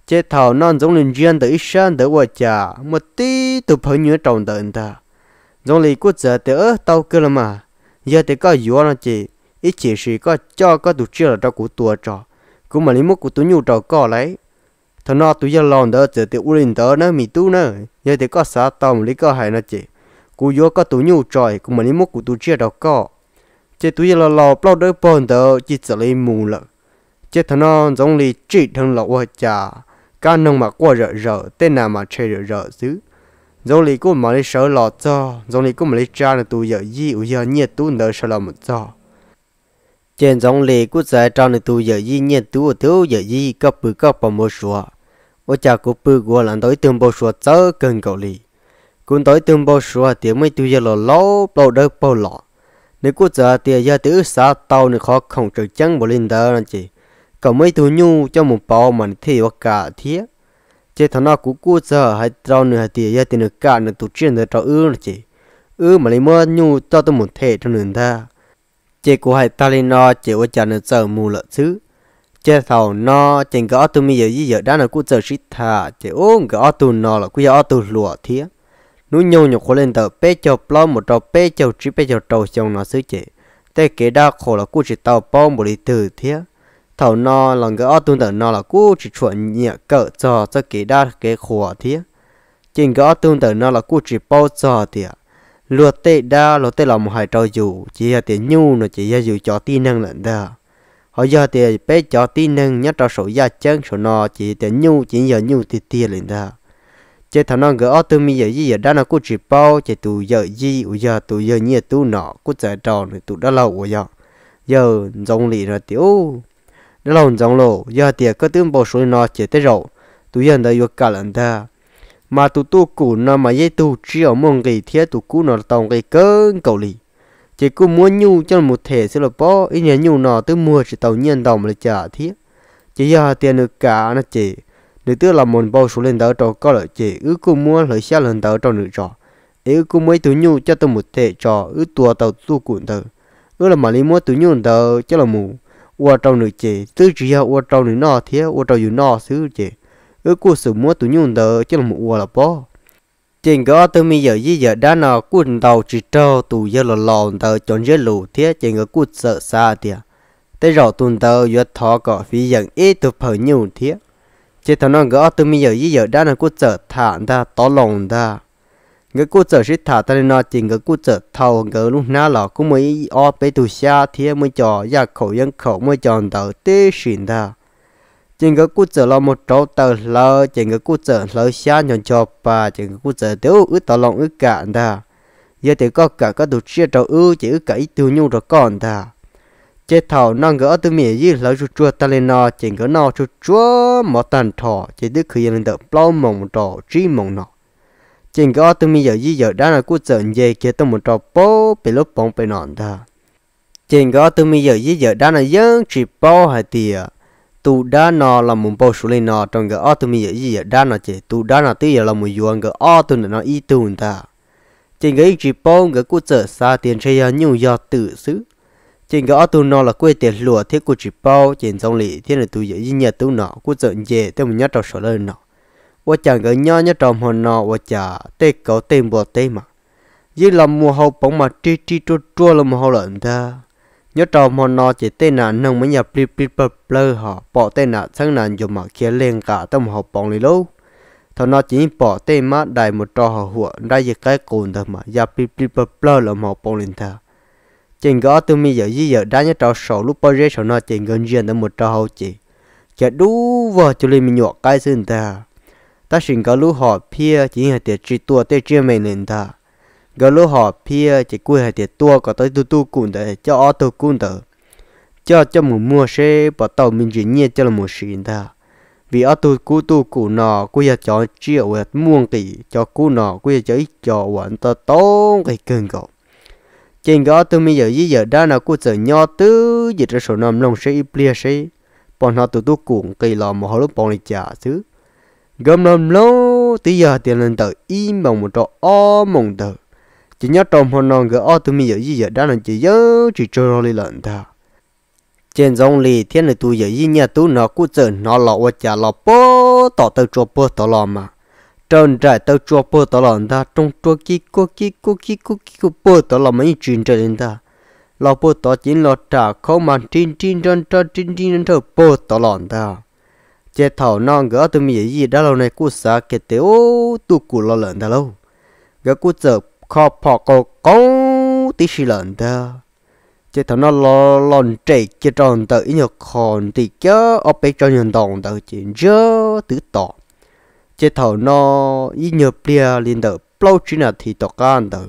chơi thầu non giống lên riêng tới ít sang tới qua cha một tí tụi phải nhớ trồng tới ta giống lì cú giờ thì tàu cơ là mà giờ thì có yếu nè chị ít chỉ是có cho có tụ chia là cho của tua trò cũng mà lấy một của tụi nhiêu trò co lấy thằng nó tụi giờ lòn đó giờ thì urin đó nó mì tu nữa giờ thì có xã tàu lấy có hay nó chị cú vô có tụi nhu trời cũng mà đi mua của tụi chia đâu có chứ tụi giờ lò bao đôi bọn đó chỉ sợ lấy mù lợ chứ thằng nó giống như chỉ thằng lọ qua trà cá nông mà qua rợ tên nào mà chơi rợ xứ giống như cũng mà lấy sợ lọ cho giống như cũng mà lấy cha là tụi giờ gì giờ nhiệt tu nữa sợ là một cho trên giống như cũng sẽ cho nên tụi giờ gì nhiệt tu thiếu giờ gì có bự có bằng một số ở cha của bự của là tới tương bao số chớ cần cầu lì cũng tới tương bao số thì mấy tụi giờ là lâu bao đỡ bao lọ nếu quốc gia thì giờ từ xã tàu này khó không trực chắn bộ linh đó là chị còn mấy tụi nhu cho một bao mà thì có cả thế chứ thằng nào cũng quốc gia hay tàu nữa thì giờ thì được cả nữa tụi chuyên được tàu là chị mà lấy mua nhu cho tôi một thể cho người ta chị của hai ta lên nó chị ở nhà nữa giờ mù lợ chứ chế thầu nó trên cái auto mi giờ đã là cũng giờ xịt thà chế ôm cái auto nó là cũng auto lụa thế nó nhung nhục lên tờ bé cho plo một trâu bé cho chỉ bé cho trâu xong nó xứ chếแต่cái đa khổ là cũng chỉ tàu bom một lít từ thế thầu nó là cái auto tờ nó là cũng chỉ chuẩn nhẹ cỡ cho cái đa cái khổ thế trên cái auto tờ nó là cũng chỉ bao cho thế lụa tệ đa lụa tệ là một hai trâu dù chỉ là tiền nhu nó chỉ là dù cho tin năng lận đó họ giờ thì bé cho tin năng nhất cho số gia chân số nó chỉ tiền nhu chỉ giờ nhu thì tiền lên đó chế thằng nó gỡ từ mi giờ đã nó cũng chỉ bao chỉ tụ giờ gì giờ tụ giờ nhiều tụ nọ cũng chạy tròn rồi tụ đã lâu rồi giờ giống lì rồi tiểu đã lâu giống lồ giờ thì có tương bộ số nó chỉ tới rồi tụ giờ đây vô cả lần ta mà tụ cũ nó mà dây tụ chỉ ở mông cái thiết tụ cũ nó tòng cái cơn cầu lì chỉ cứ muốn nhu cho một thể sẽ là bỏ ít nhà nhu nó tới mua chỉ tàu nhiên đồng là trả thiết chỉ giờ tiền được cả nó chỉ để tức là một bao số lên đó cho có lợi chỉ cứ mua lợi xa lên đó cho nữ trò cứ mấy túi nhu cho tôi một thể trò tua tàu tu cuộn tờ là mà lấy mua túi nhu đó cho là mù qua trong nữ chỉ tư chỉ là qua trong nữ nọ thế qua trong nữ nọ xứ chỉ cô sử mua túi nhu đó cho là mù qua là bỏ trên cái từ mi giờ đã nào cuộn tàu chỉ trâu tụ giờ là lòn tờ chọn dưới lù thế trên cái cuộn sợ xa tiệt tới rồi tuần tờ giờ thọ cỏ phí dẫn ít từ phở nhu thế chỉ thằng nó gỡ từ mi giờ đã là cũng trở thản ta to lòng ta người cô chờ sẽ thả ta nó chỉ người cô chờ thầu người lúc nào là cũng mới ở bên tu xa thì mới cho ra khẩu dân khẩu mới chọn tờ tê xịn ta chỉ người cô chờ là một chỗ tờ lơ chỉ người cô chờ lơ xa nhọn cho bà chỉ người cô chờ tiêu ứ tờ lòng ứ cạn ta giờ thì có cả các đồ chia trâu ứ chỉ ứ cả ít tiêu nhu rồi còn ta chết thầu năng gỡ từ miệng gì lỡ chút chua ta lên nó chỉ gỡ nó chút chua một tàn thọ chỉ đứt khi lên đợt bao mộng trò trí mộng nọ chỉ gỡ từ miệng gì giờ đã là cú giận về kia tôi một trò bố bị lúc bóng bị nọn ta chỉ gỡ từ miệng gì giờ đã là dân chỉ bao hai tiề tu đã nó là một bao số lên nó trong gỡ từ miệng gì giờ đã là chỉ tu đã là tí giờ là một yuan gỡ từ nó ít tu ta chỉ gỡ chỉ bao gỡ cú giận xa tiền chơi nhiều giờ tự xứ chỉ có tu nó là quê tiền lúa thế cô chỉ bao trên trong lì thế là tu dễ như tu nọ cô giận về tôi mình nhớ trò sổ lên nọ và chẳng có nhớ nhớ trò hòn nọ và chả tê có tên bò tê mà dưới lòng mùa hậu bóng mà tri tri chua chua là mùa hậu lợn ta nhớ trò hòn nọ chỉ tên là nông mới nhập pli pli plơ họ bỏ tên là sáng là dùng mà kia lên cả tâm hậu bóng lì lâu thằng nó chỉ bỏ tên má đại một trò họ hụa đại về cái cồn thôi mà nhập pli pli plơ là màu bóng lên ta chính có từ mi giờ gì giờ đã nhớ trò sầu lúc bao giờ nó chính gần riêng đến một trò hậu chỉ chả đủ vào cho lên mình nhọ cái xin ta ta xin có lúc họ pia chỉ là để chỉ tua để chia mình lên ta có lúc họ pia chỉ cuối là để tua có tới tu cũng để cho ở tu cũng để cho một mua xe bỏ tàu mình chỉ nhẹ cho là một xin ta vì ở tu cũ nọ cuối là cho chia về muôn tỷ cho cũ nọ cuối là cho ít cho hoàn ta tốn cái cơn cậu trên đó từ bây giờ giờ đã là cô chờ nhỏ tứ giờ cho số năm lòng sẽ ít bia sẽ bọn họ tụi cuồng cây lò mà họ lúc bọn này trả chứ gom năm lâu tí giờ tiền lên tờ im bằng một trò o mong tờ chỉ nhớ trong họ non gỡ o từ bây giờ đã là chỉ nhớ chỉ cho đi lợn ta trên dòng lì thiên là tụi giờ nhà tụi nó cô chờ nó lọ và trả lọ bố tỏ tờ cho bố tỏ lò mà trơn trải tao cho bơ tao làm ta trong tua kia cô bơ tao làm mấy chuyện trở lên ta lo bơ tao chỉ lo trả không mà tin thở bơ tao làm ta chế thảo non gỡ từ miệng gì đã lâu này cô sa cái téo tu cụ lo lợn ta lâu gỡ cô giờ kho phò câu tí xì lợn ta chế thảo nó lo chạy cái tròn tự nhờ còn thì chớ ở bên trong nhân đồng tự chuyện chớ tứ tỏ chế thầu nó ít nhiều bia liên đỡ lâu chỉ là thì tao can đỡ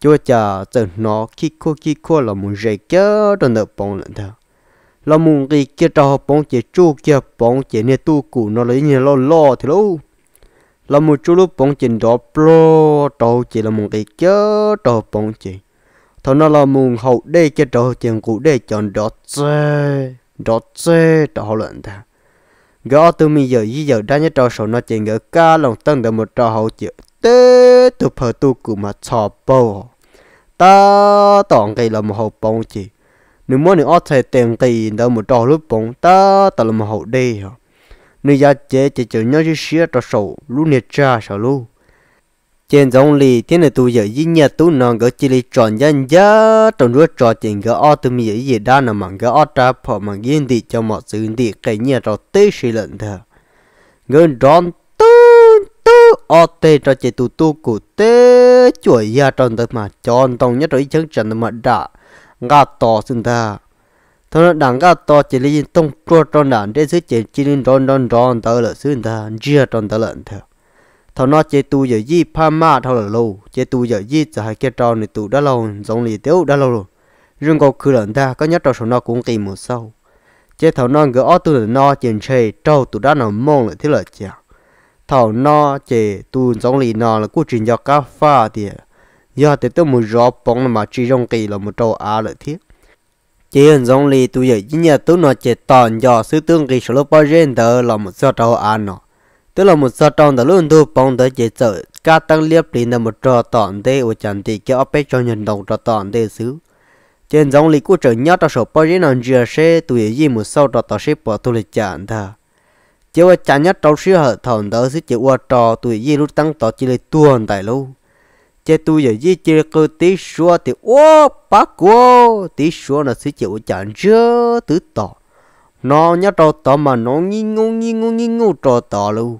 cho chả giờ nó khi cô là muốn dạy chớ đỡ đỡ bông lần thà là muốn cái kia trò bông chế chu kia bông chế này tu cụ nó lấy như lo thì lâu là một chú lúc bông chế đó pro trâu chế là một cái chớ trò bông chế thầu nó là muốn hậu đây cái trò chế cụ đây chọn đó chê trò lần thà gõ từ bây giờ đã nhớ trò sổ nó chỉ ngỡ ca lòng tân được một trò hậu chịu tê từ phở tu của mà chò bầu ta tỏng cây là một hậu bông chỉ nếu muốn nữa thể tiền kỳ đâu một trò lúc bông ta là một hậu đây hả nếu giá chế chỉ chịu nhớ chứ xía trò sổ lúc nhiệt cha sổ luôn trên dòng lì thế này tôi giờ ý nhà tôi nó gỡ chỉ lì tròn dân giá trong đuôi trò chuyện gỡ ở từ mi gì đó là mà gỡ ở trà phở mà yên đi cho mọi sự đi cái nhà trò tê xì lợn thà gỡ đón tu ở tê trò chuyện tu cụ tê chuỗi ra trong đó mà tròn tông nhất rồi chân trần mà đã gà to xin ta thôi nó đằng gà to chỉ lì tông trôi tròn đàn để giữ chỉ lì đòn tới là xin ta chia tròn tới lợn thà thằng nó chế tu giờ gì pha ma thằng là lâu chế tu giờ gìจะให้ cái trò này tu đã lâu giống lì tiêu đã lâu rồi riêng có cứ lần ta có nhất trò số nó cũng kỳ một sau chế thằng nó gỡ tu là nó trên chơi trâu tu đã nằm mông lại thế là chả thằng nó chế tu giống lì nó là cố trình cho cá pha thì giờ thì tôi muốn rõ bóng mà chỉ trong kỳ là một trâu á lại thiết chế giống lì tu giờ gì nhà tu nó chế toàn giờ sư tương kỳ số bao nhiêu đó là một số trâu á nó tức là một số trong đó luôn thu bóng tới chế trợ cá tăng liếp lên là một trò tỏn tê ở chẳng thì cái ốp cho nhân đồng trò tỏn tê xứ trên dòng lý của trở nhát cho số bao nhiêu năm giờ sẽ tuổi gì một sau trò tỏ sẽ bỏ tu lịch chẳng thà chế ở chẳng nhất trong sự hợp thỏn đó sẽ chế ở trò tuổi gì lúc tăng tỏ chỉ lấy tuần tại luôn chế tu giờ gì chế cơ tí xua thì ô bác cô tí xua là sẽ chế ở chẳng chưa tứ tỏ nó nhớ trò tỏ mà nó nghi ngu trò tỏ luôn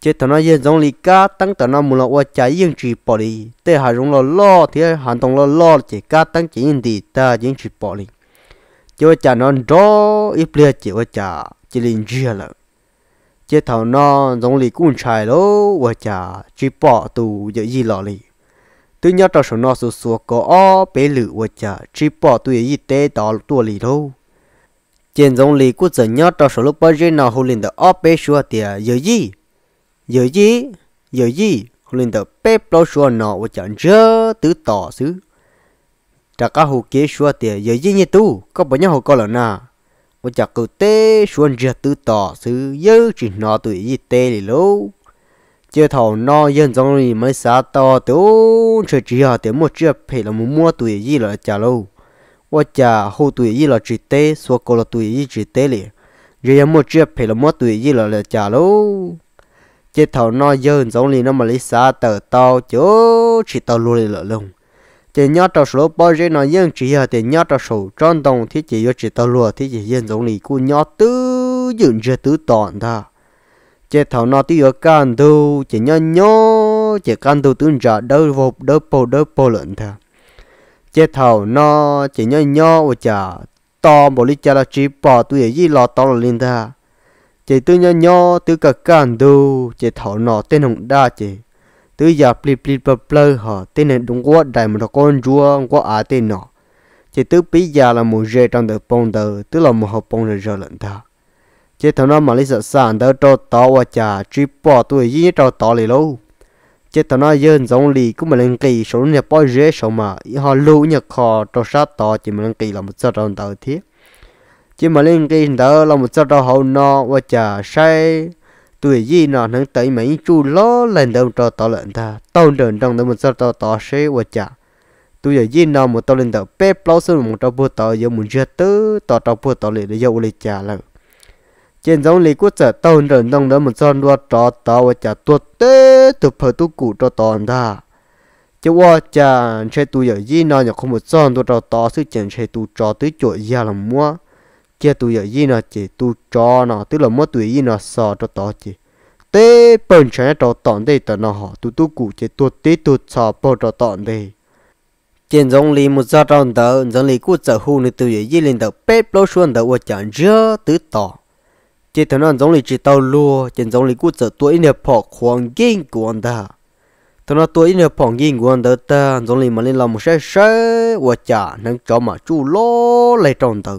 chế thằng nó yên giống lì cá tăng tao nó muốn là qua trái yên chỉ bỏ đi để hà rong lo thì hà tông lo chỉ cá tăng chỉ yên đi ta yên chỉ bỏ đi chế chả nó đó ít bia chế chả chỉ linh chia là chế thằng nó giống lì cuốn trái lố qua chả chỉ bỏ tù giờ gì lọ lì tôi nhớ trong số nó số có bé lử qua chả chỉ bỏ tù gì té đó tua lì đâu trên giống lì của giờ nhớ trong số lúc bao giờ nào hồi lên đó bé xua tiệt giờ gì hồi lên đó bé bao xua nó qua chả rớ tứ tỏ xứ trả cả hồ kế xua tiệt giờ gì như tu có bao nhiêu hồ có là na qua chả cứ té xua rớ tứ tỏ xứ giờ chỉ nó tù gì té lì lâu chơi thầu nó dân giống lì mới xả to tú chơi chỉ họ tiền một chiếc phải là mua tuổi gì là chả lâu và chả hồ tuổi gì là chỉ té số cô là tuổi gì chỉ té liền rồi một chiếc phải là mua tuổi gì là chả lâu chơi thầu nó dân giống lì nó mà lấy xả tờ tao chỗ chỉ tao luôn là lông chơi nhớ tao số bao giờ nó dân chỉ họ tiền nhớ tao số tròn đồng thì chỉ có chỉ tao luôn thì chỉ dân giống lì cô nhớ tứ dựng ra tứ tòn ta chế thảo nó tí ở can đâu chỉ nhớ chỉ can đâu tương trả đỡ vô đỡ po lợn thà chế thảo nó chỉ nhớ ở chả to bộ lý cha là chỉ bỏ tôi ở gì lò to là lên thà chỉ tôi nhớ tôi cả can đâu chế thảo nó tên hồng đa chỉ tôi giờ plip plơ họ tên này đúng quá đại một con rùa quá tên nó chỉ tôi bây giờ là một rễ trong đời bông đời tức là một hộp bông rồi lợn thà chế thằng nó mà lấy sợ sản đỡ cho tao và chả chỉ bỏ tuổi gì cho tao lì lâu chế thằng nó dân giống lì cũng mà lên kỳ số nhà bỏ rễ số mà họ lưu nhà kho cho sát tao chỉ mà lên kỳ là một giờ trong tao thiết chỉ mà lên kỳ đỡ là một giờ trong hậu nó và chả sai tuổi gì nó nâng tới mấy chú ló lên đâu cho tao lợn ta tao đờn trong đó một giờ tao tao sẽ và chả tuổi gì nó một tao lên đầu bếp lâu xưa một tao bữa tao giờ một giờ tới tao bữa tao lại để giờ lấy chả là trên giống lý quốc gia tàu rừng đông đó một son đua trò tàu và chả tuột tê từ phở tu cụ cho tòn ta chứ qua chả chơi tu giờ gì nó nhở không một son đua trò tàu sức chẳng chơi tu trò tới chỗ ra làm mua kia tu giờ gì nó chỉ tu trò nó tức là mua tuổi gì nó sò cho tàu chỉ tê bẩn trái trò tòn đây tao nó họ tu cụ chỉ tuột tê tuột sò bò trò tòn đây trên giống lý một giờ trong tàu giống lý quốc gia hu này tu giờ gì lên tàu bếp lâu xuân tàu và chẳng rớ tứ tỏ chỉ thằng nó giống như chỉ tao lúa trên giống như cút giờ tuổi này bỏ khoang kinh của anh ta thằng nó tuổi này bỏ kinh của anh ta giống như mà lên làm một xe và chả nâng cho mà chú ló lại trong tờ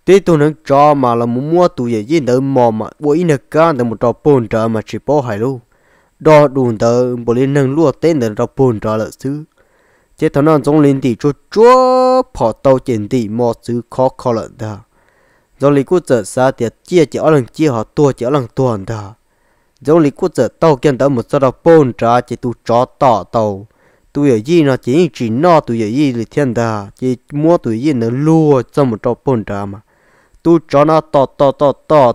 tuy tôi nâng cho mà là muốn mua tụi gì gì mò mà bữa này can từ một trò bồn trở mà chỉ bỏ hay luôn đo đùn tờ bữa lên nâng lúa tên từ trò bồn trở là xứ chỉ thằng nó giống lên thì chúa bỏ tàu trên thì mò xứ khó lợn ta giống lý quốc gia xa tiệt chia chỉ ở lần chia họ tua chỉ ở lần tuần ta giống lý quốc gia tàu kiên tàu một số đó bồn trả chỉ tu chó tỏ tàu tu ở gì nó chỉ no tu ở gì thì thiên ta chỉ mua tu gì nó lúa trong một trò bồn trả mà tu chó nó tỏ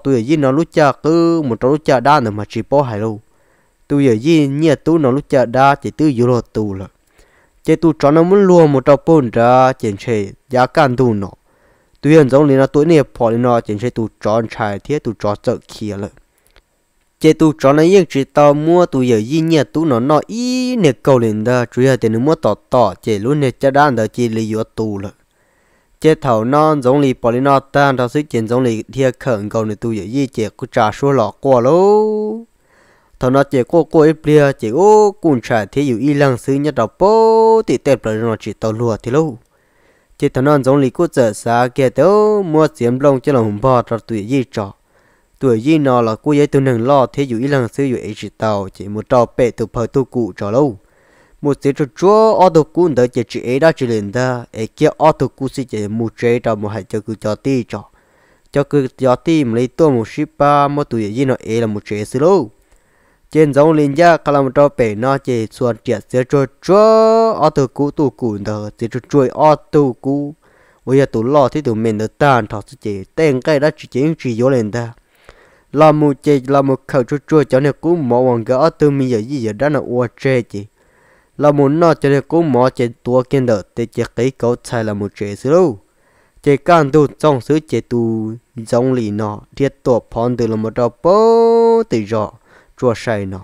tu ở gì nó lúc cha cứ một trò lúc cha đa nữa mà chỉ bỏ hay luôn tu ở gì nhẹ tu nó lúc cha đa chỉ tu euro tu là chỉ tu chó nó muốn lúa một trò bồn trả chỉ chơi giá can tu nó tuy nhiên giống như là tuổi này bỏ đi nó chỉ sẽ tụ tròn trái thiết tụ tròn chợ kia了chế tụ tròn này chỉ tao mua tụ giờ gì nhỉ tụ nó ý nè cầu lên đó chủ yếu tiền mua tỏ chế luôn nè cho đàn đó chỉ lấy yếu tụ了chế thầu non giống như bỏ đi nó tan tao sức tiền giống như thiệt khẩn cầu nè tụ giờ gì chế cứ trả số lọ qua lố thầu nó chế qua ít bia chế ô cũng trái thiếtอยู่อีหลังซื้อเนี่ยดอกโปติเต็มเลยnó chỉ tao lùa thì lâu chỉ thằng non giống lý quốc gia xa kia đâu mua xiêm lông cho lòng bò cho tuổi gì trọ tuổi gì nó là cô ấy tôi nâng lo thế dù ý lần sử dụng chỉ tàu chỉ một trò bể từ phơi tu cụ trò lâu một số chỗ ô tô cụ đỡ chỉ ấy đã chỉ lên ta ấy kia ô tô cụ chỉ một chế trò một hai cho cứ cho ti trọ cho cứ cho ti mà lấy tôi một ship ba một tuổi gì nó ấy là một chế xí lâu trên giống lên ra kalau một trò bể nó chỉ xuân triệt sẽ cho ô tô cụ tu cụ đỡ chỉ cho chui ô tô cụ bây giờ tụi lo thì tụi mình được tan thọ chỉ tên cái đó chỉ vô lên ta làm một chế làm một khẩu cho cho nên cũng mỏ hoàng gỡ từ mình giờ gì giờ đó là uo chế chỉ làm một nó cho nên cũng mỏ chế tua kiên đỡ để chế cái cấu xài là một chế xíu đâu chế can tu trong xứ chế tu giống lì nó thiết tổ phòn từ là một trò bố từ rõ chua say nó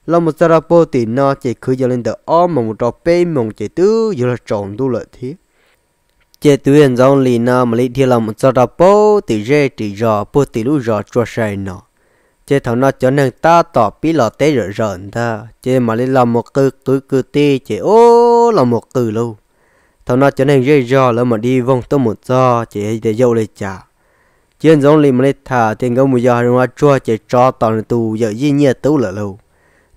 là một giờ bố thì nó chỉ cứ giờ lên đó mà một trò bê mong chỉ tứ giờ là tròn tu lợi thế chỉ tuyển dòng lì nó mà lấy thì là một giờ bố thì dễ thì rõ bố thì lúc rõ chua say nó chỉ thằng nó cho nên ta tỏ bí lọ tế rồi rợn ta chỉ mà lấy làm một cư túi cư ti chỉ ô là một cư luôn thằng nó cho nên dễ rõ là mà đi vòng tôi một giờ chỉ để dâu lấy trả chuyên giống lì mà lấy thả tiền gấu một giờ rồi chua chỉ cho toàn tù giờ duy nhất tú là lâu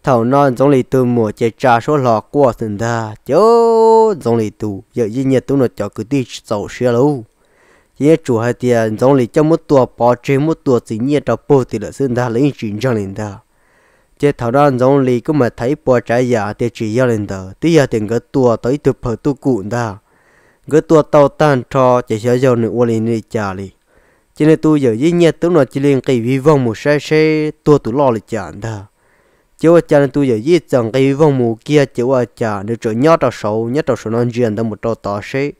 thầu non giống lì từ mùa chỉ trả số lọ qua từng ta chứ giống lì tù giờ duy nhất tú nó cho cứ đi sầu xe lâu chỉ chủ hai tiền giống lì trong một tua bỏ trên một tua chỉ nhẹ cho bố thì là xin ta lấy chuyện cho lên ta chỉ thầu non giống lì cũng mà thấy bỏ trái giả thì chỉ cho lên ta tí giờ tiền cái tua tới từ phở tu cụ ta cái tua tàu tan cho chỉ sẽ cho nữa qua lên đi trả lì cho nên tôi giờ duy nhất tôi nói chỉ liên cái vi vong một xe tôi lo lại chán ta chứ cho nên tôi giờ duy chẳng cái vi vong một kia chứ ở chả nếu chỗ nhớ tao sầu non riêng ta một trâu tỏ xe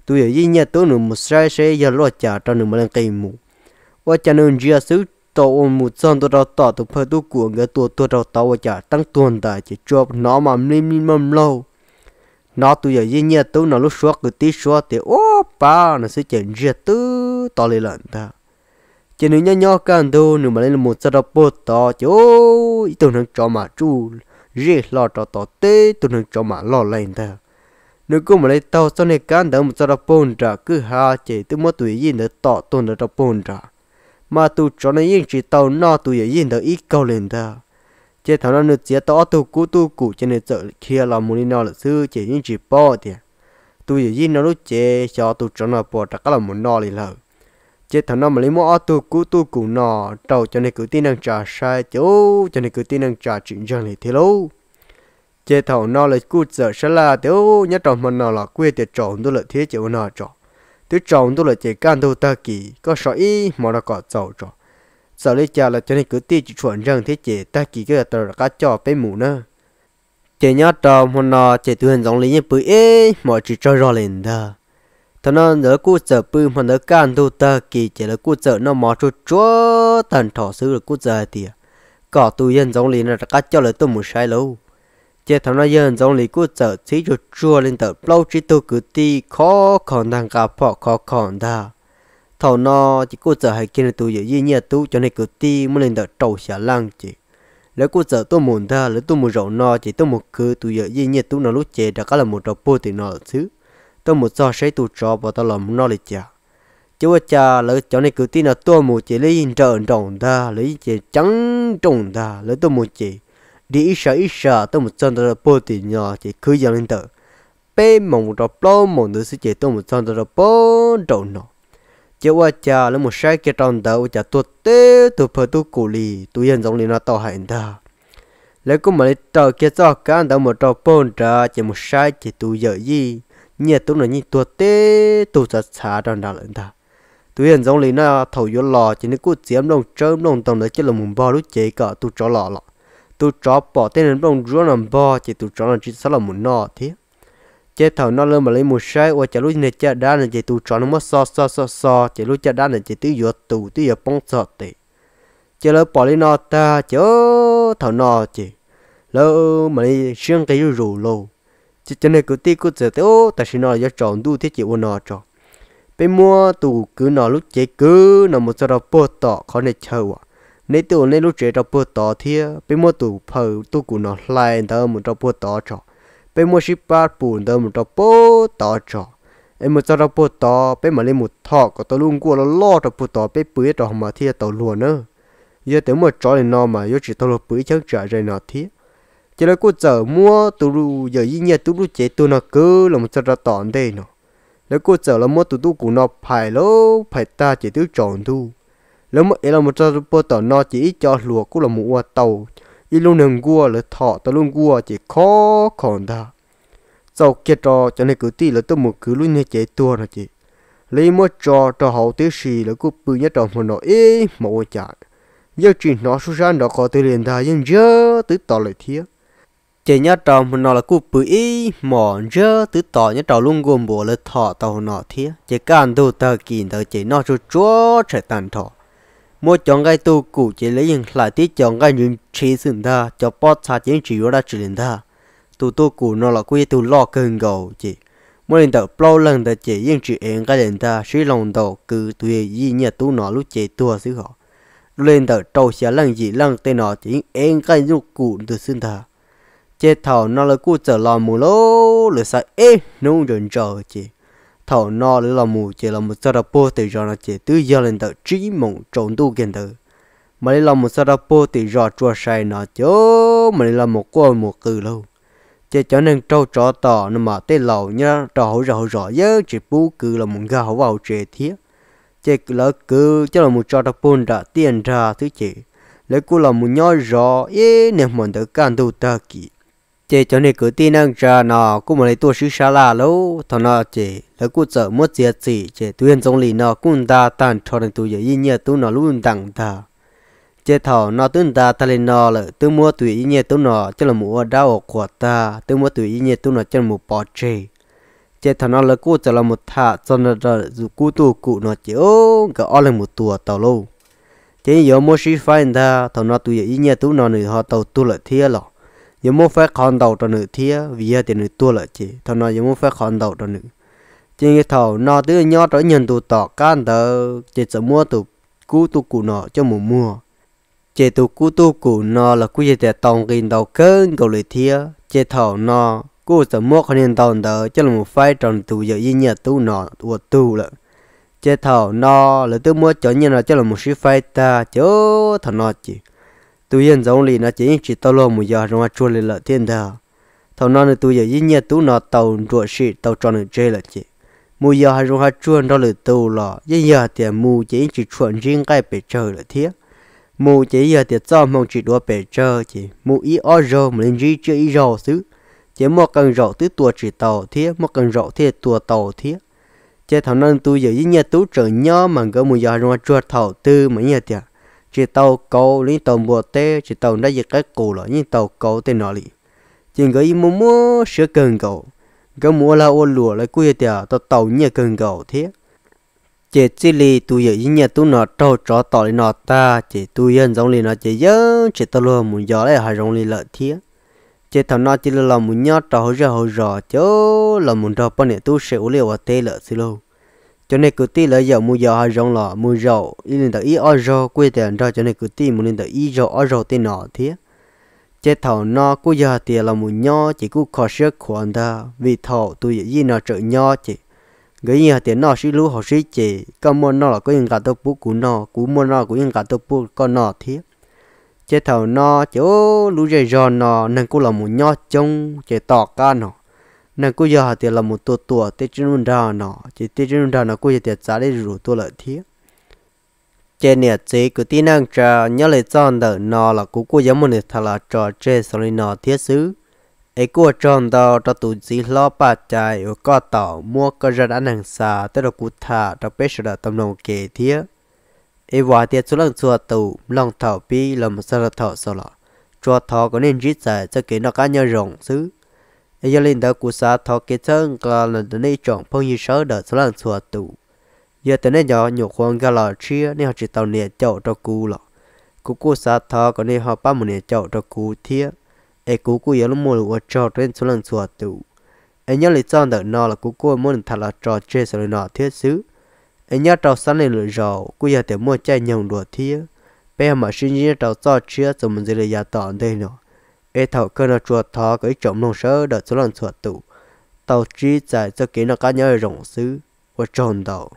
tôi giờ duy nhất tôi nữa một xe giờ lo chả cho nên mà lên cái mù ở cho nên riêng xứ tàu một son tôi tao tỏ tôi phải tôi cuồng cái tôi tao tàu ở chả tăng tuần ta chỉ cho nó mà mâm lâu nó tôi giờ duy nhất tôi nó lúc xóa cứ tí xóa thì ô ba nó sẽ chuyển riêng tư to lên lần ta chỉ nếu nhỏ càng đâu nếu mà lên một giờ bố to chứ ôi tôi能cho mà chú riêng lo cho to tê tôi能cho mà lo lên ta nếu có mà lấy tao sau này càng đâu một giờ bố ra cứ ha chỉ tôi mới tùy yên được to tôi được bố ra mà tôi cho nên yên chỉ tao nó tôi giờ yên được ít câu lên ta chỉ thằng nó được chỉ tao tôi cũ cho nên sợ kia là muốn đi nào là sư chỉ yên chỉ bỏ thì tôi giờ yên nó lúc chế cho tôi cho nó bỏ tất cả là muốn no liền lờ chế thằng nó mà lấy mua tôi cũ nó đầu cho nên cứ tin năng trả sai chỗ cho nên cứ tin năng trả chuyện rằng này thế lâu chế thằng nó là cú sợ sẽ là chỗ nhất trong mình nó là quê để chọn tôi là thế chỗ nó chọn tôi chọn tôi là chế can tôi ta kỳ có sợ ý mà nó có giàu chọn sợ lấy cha là cho nên cứ tin chỉ chuẩn rằng thế chế ta kỳ cái là tờ cá cho bé mù nữa chế nhớ trong mình nó chế tuyển giống lý như bự ấy mọi chỉ cho rõ lên đó thằng nó nhớ cú sợ bự mà nó can tu ta kỳ chỉ là cú sợ nó mò chúa thần thọ sư là cú sợ thì có tu yên giống lý là cá cho là tôi một sai lâu chế thằng nó yên giống lý cú sợ chỉ cho chúa lên tờ lâu chỉ tôi cứ ti khó còn đang gặp khó còn ta thằng nó chỉ cú sợ hay kia tu giờ duy nhất tu cho nên cứ ti mới lên tờ trâu xả lăng chỉ nếu cú sợ tôi muốn ta nếu tôi muốn rộng nó chỉ tôi một cứ tu giờ duy nhất tu nó lúc chế đã có là một trò bố thì nó chứ tôi một do sẽ tu cho và tao làm nó lại chả chứ cha lấy cho nên cứ tin là tôi một chỉ lấy trợn trồng ta lấy chỉ trắng trồng ta lấy tôi một chỉ đi ít sợ tôi một chân tao bố thì nhỏ chỉ cứ giờ lên tờ bé mong trò bao mong nữa sẽ chỉ tôi một chân tao bố trồng nó chứ cha lấy một sai cái tròn tao cha tôi tê tôi phải tôi cố lì tôi yên giống như nó tao hại ta lấy cũng mà lấy tao kia cho cả tao một trò bố ra chỉ một sai chỉ tôi giờ gì nhẹ tôi nói như tôi tê tôi sẽ xả tròn đào lên ta tôi hiện giống lý nó thầu vô lò chỉ nên cút chiếm đông trơm đông tầm đấy chỉ là một bao lúc chế cả tôi cho lò tôi cho bỏ tên đến đông rúa làm bao chỉ tôi cho là chỉ sao là một nọ thế chế thầu nó lên mà lấy một sai or chỉ lúc này chế đá này chỉ tôi cho nó mất so chỉ lúc chế đá này chỉ tứ vô tù tứ vô bông sọt tệ chỉ là bỏ lên nọ ta chứ thầu nọ chỉ lỡ mà lấy xương cái rủ lâu cho nên cứ tí cứ giờ tới ô ta xin nói cho chọn đủ thế chịu nó cho bên mua tủ cứ nó lúc chế cứ nó một giờ bớt tỏ khó để chờ à nếu tủ nên lúc chế bớt tỏ thì bên mua tủ phở tủ của nó lại tao một bớt tỏ cho bên mua ship bát bùn tao một bớt tỏ cho em một giờ bớt tỏ bên mà lên một thọ có tao luôn qua nó lo bớt tỏ bên bưởi cho mà thì tao luôn nữa giờ tới một chỗ này nó mà giờ chỉ tao luôn bưởi chắc trả rồi nó thì chỉ là cô giờ mua tủ giờ ý nghĩa tủ chế tủ nó cứ là một giờ tỏn đây nó nếu cô giờ là mua tủ của nó phải lố phải ta chỉ tủ tròn tu nếu mà là một giờ bữa tỏn nó chỉ cho lúa cũng là một tàu ít luôn đừng cua là thọ tao luôn cua chỉ khó còn ta sau kia cho nên cứ tí là tôi một cứ luôn như chế tua là chị lấy một cho hậu tới xì là cô bự nhất trong một nó ế một chả giờ chuyện nó xuất ra đó có từ liền ta nhưng giờ tới tỏ lại thiệt chỉ nhớ trong nó là cú bự ý mòn rơ tứ tỏ nhớ trò luôn gồm bộ là thọ tàu nọ thiệt chỉ can đâu ta kín tao chỉ nó cho chúa chạy tàn thọ mua chọn cái tu cụ chỉ lấy những lại tí chọn cái những trí sinh ta cho bớt xa chính chỉ ra chỉ lên ta tu cụ nó là quy tu lo cơn gầu chỉ mỗi lần đầu bao lần ta chỉ những chỉ em cái lên ta suy lòng đầu cứ tùy gì nhẹ tu nó lúc chỉ tua xứ họ lên đầu trâu xả lần gì lần tên nó chỉ em cái dụng cụ từ sinh ta chết thầu nó là cụ trở làm mù lố rồi sao ê nông rừng chờ chỉ thầu nó là mù chỉ là một sao đập bô từ giờ nó chỉ từ giờ lên đầu trí mộng trộn tu kiến từ mà đây là một sao đập bô từ giờ chua say nó chứ mà đây là một con một cừ lâu chỉ cho nên trâu chó tỏ nó mà tên lầu nhá trâu rõ nhớ chỉ bú cừ là một gạo vào chế thiết chỉ là cừ chứ là một cho đập bô đã tiền ra thứ chỉ lấy cú là một nhỏ rõ ê nè mình được can tu ta kỹ chỉ cho nên cứ tin năng ra nó cũng mà lấy tua sứ xa la lâu thằng nó chỉ lấy cú sợ mất diệt gì chỉ tuyên trong lì nó cũng ta tan cho nên tụi vậy như tụi nó luôn đằng ta chỉ thằng nó tụi ta lên nó là tụi mua tụi như tụi nó chứ là mua đau của ta tụi mua tụi như tụi nó chứ là mua bỏ chơi chỉ thằng nó là cú chỉ là một thà cho nên là dù cú tu cụ nó chỉ ô cái ở lên một tua tàu lâu chỉ giờ mua xí phải ta thằng nó tụi vậy như tụi nó nữa họ tàu tu lại thiệt rồi giờ mua phải khăn đầu cho nữ thiệt vì giờ tiền nữ tua lại chị thằng nó giờ mua phải khăn đầu cho nữ chỉ cái thầu nó từ nhỏ tới nhận tụ tỏ can tờ chỉ sợ mua tụ cú tụ cụ nó cho mùa mua chỉ tụ cú tụ cụ nó là cú chỉ để tòng kinh đầu cơn cầu lại thiệt chỉ thầu nó cú sợ mua khăn nên tòng tờ cho là một phải tròn tụ giờ yên nhật tụ nó tụ tụ lại chỉ thầu nó là từ mua cho nhân là cho là một sĩ phải ta chứ thằng nó chị tôi yên giống lì nó chỉ tao lo một giờ rồi mà chua lên lợi thiên thà thầu nó là tôi giờ yên nhật tú nó tàu ruột xịt tàu tròn được chơi là chị một giờ hay rồi hay chua đó là tàu là yên giờ thì mù chỉ chuẩn riêng cái bể chơi là thiết mù chỉ giờ thì cho mong chỉ đua bể chơi chị mù ý ở rồi mình chỉ chơi ý rồi xứ chỉ một cần rậu tứ tua chỉ tàu thiết một cần rậu thì tua tàu thiết chỉ thầu nó tôi giờ yên nhật tú trở nhỏ mà có một giờ rồi mà chua thầu tư mấy nhật thì chỉ tàu cầu lên tàu bùa tê chỉ tàu đã giật cái cổ rồi nhưng tàu cầu tên nó lì chỉ cái mua sữa cần cầu cái mua là ô lúa lại cuối tiệt tàu nhẹ cần cầu thế chỉ lì tụi giờ nhẹ tụi nó trâu chó tàu lên nó ta chỉ tụi dân giống lì nó chỉ nhớ chỉ tàu luôn muốn gió lại hay giống lì lợi thế chỉ thằng nó chỉ là muốn nhớ trâu ra hồi rõ chứ là muốn trâu bao nhiêu tụi sẽ ô liu tê lợi xí lâu cho nên cứ tí lấy giờ mua giờ hay rong lọ mua rau ý lên tới ý ở rau quê tiền ra cho nên cứ tí mua lên tới ý rau ở rau tên nọ thế chết thầu nó cứ giờ tiền là mua nho chỉ cứ khó sức khoản ta vì thầu tôi ý nó trợ nho chỉ cái gì tiền nó xí lú họ xí chỉ con mua nó là có những cả tàu bút của nó cú mua nó có những cả tàu bút con nọ thế chết thầu nó chỗ lú dây giòn nó nên cũng là mua nho trông chỉ tỏ ca nó nên cô giờ thì là một tua tết trên đào nó chỉ tết trên đào nó cô giờ thì giá để rủ tua lợi thiệt trên nhà chế của tin năng trà nhớ lại chọn đỡ nó là cô giống một người thật là trò chơi sau này nó thiết xứ ấy cô chọn đào cho tụi gì lo ba trái ở có tàu mua có ra ăn hàng xa tới là cô thả cho bé sẽ tâm lòng kể thiệt ấy vào thì số lần chùa tụ lòng thảo pi là một sao thảo sau đó chùa thọ có nên giết giải cho cái nó cá nhau rộng xứ giờ lên đó cụ xã thọ cái chân là lần này chọn phong như sáu đợt số lần xua tụ giờ từ nay nhỏ nhiều khoang gà lò chia nên họ chỉ tàu nè chậu cho cụ lọ cụ xã thọ còn nên họ bắt một nè chậu cho cụ thiệt ấy cụ giờ nó mua lúa cho trên số lần xua tụ ấy nhớ lấy chọn đợt nọ là cụ muốn thật là trò chơi số nọ thiết xứ ấy nhớ trâu sáng lên lửa rau cụ giờ để mua chai nhồng đùa thiệt bây mà sinh nhớ trâu cho chia rồi mình sẽ lấy giá tọn đây nọ ấy thầu cơ nó chuột thọ cái trộm nông sớ đợt số lần chuột tụ tàu trí giải cho cái nó cá nhớ rộng xứ và tròn đầu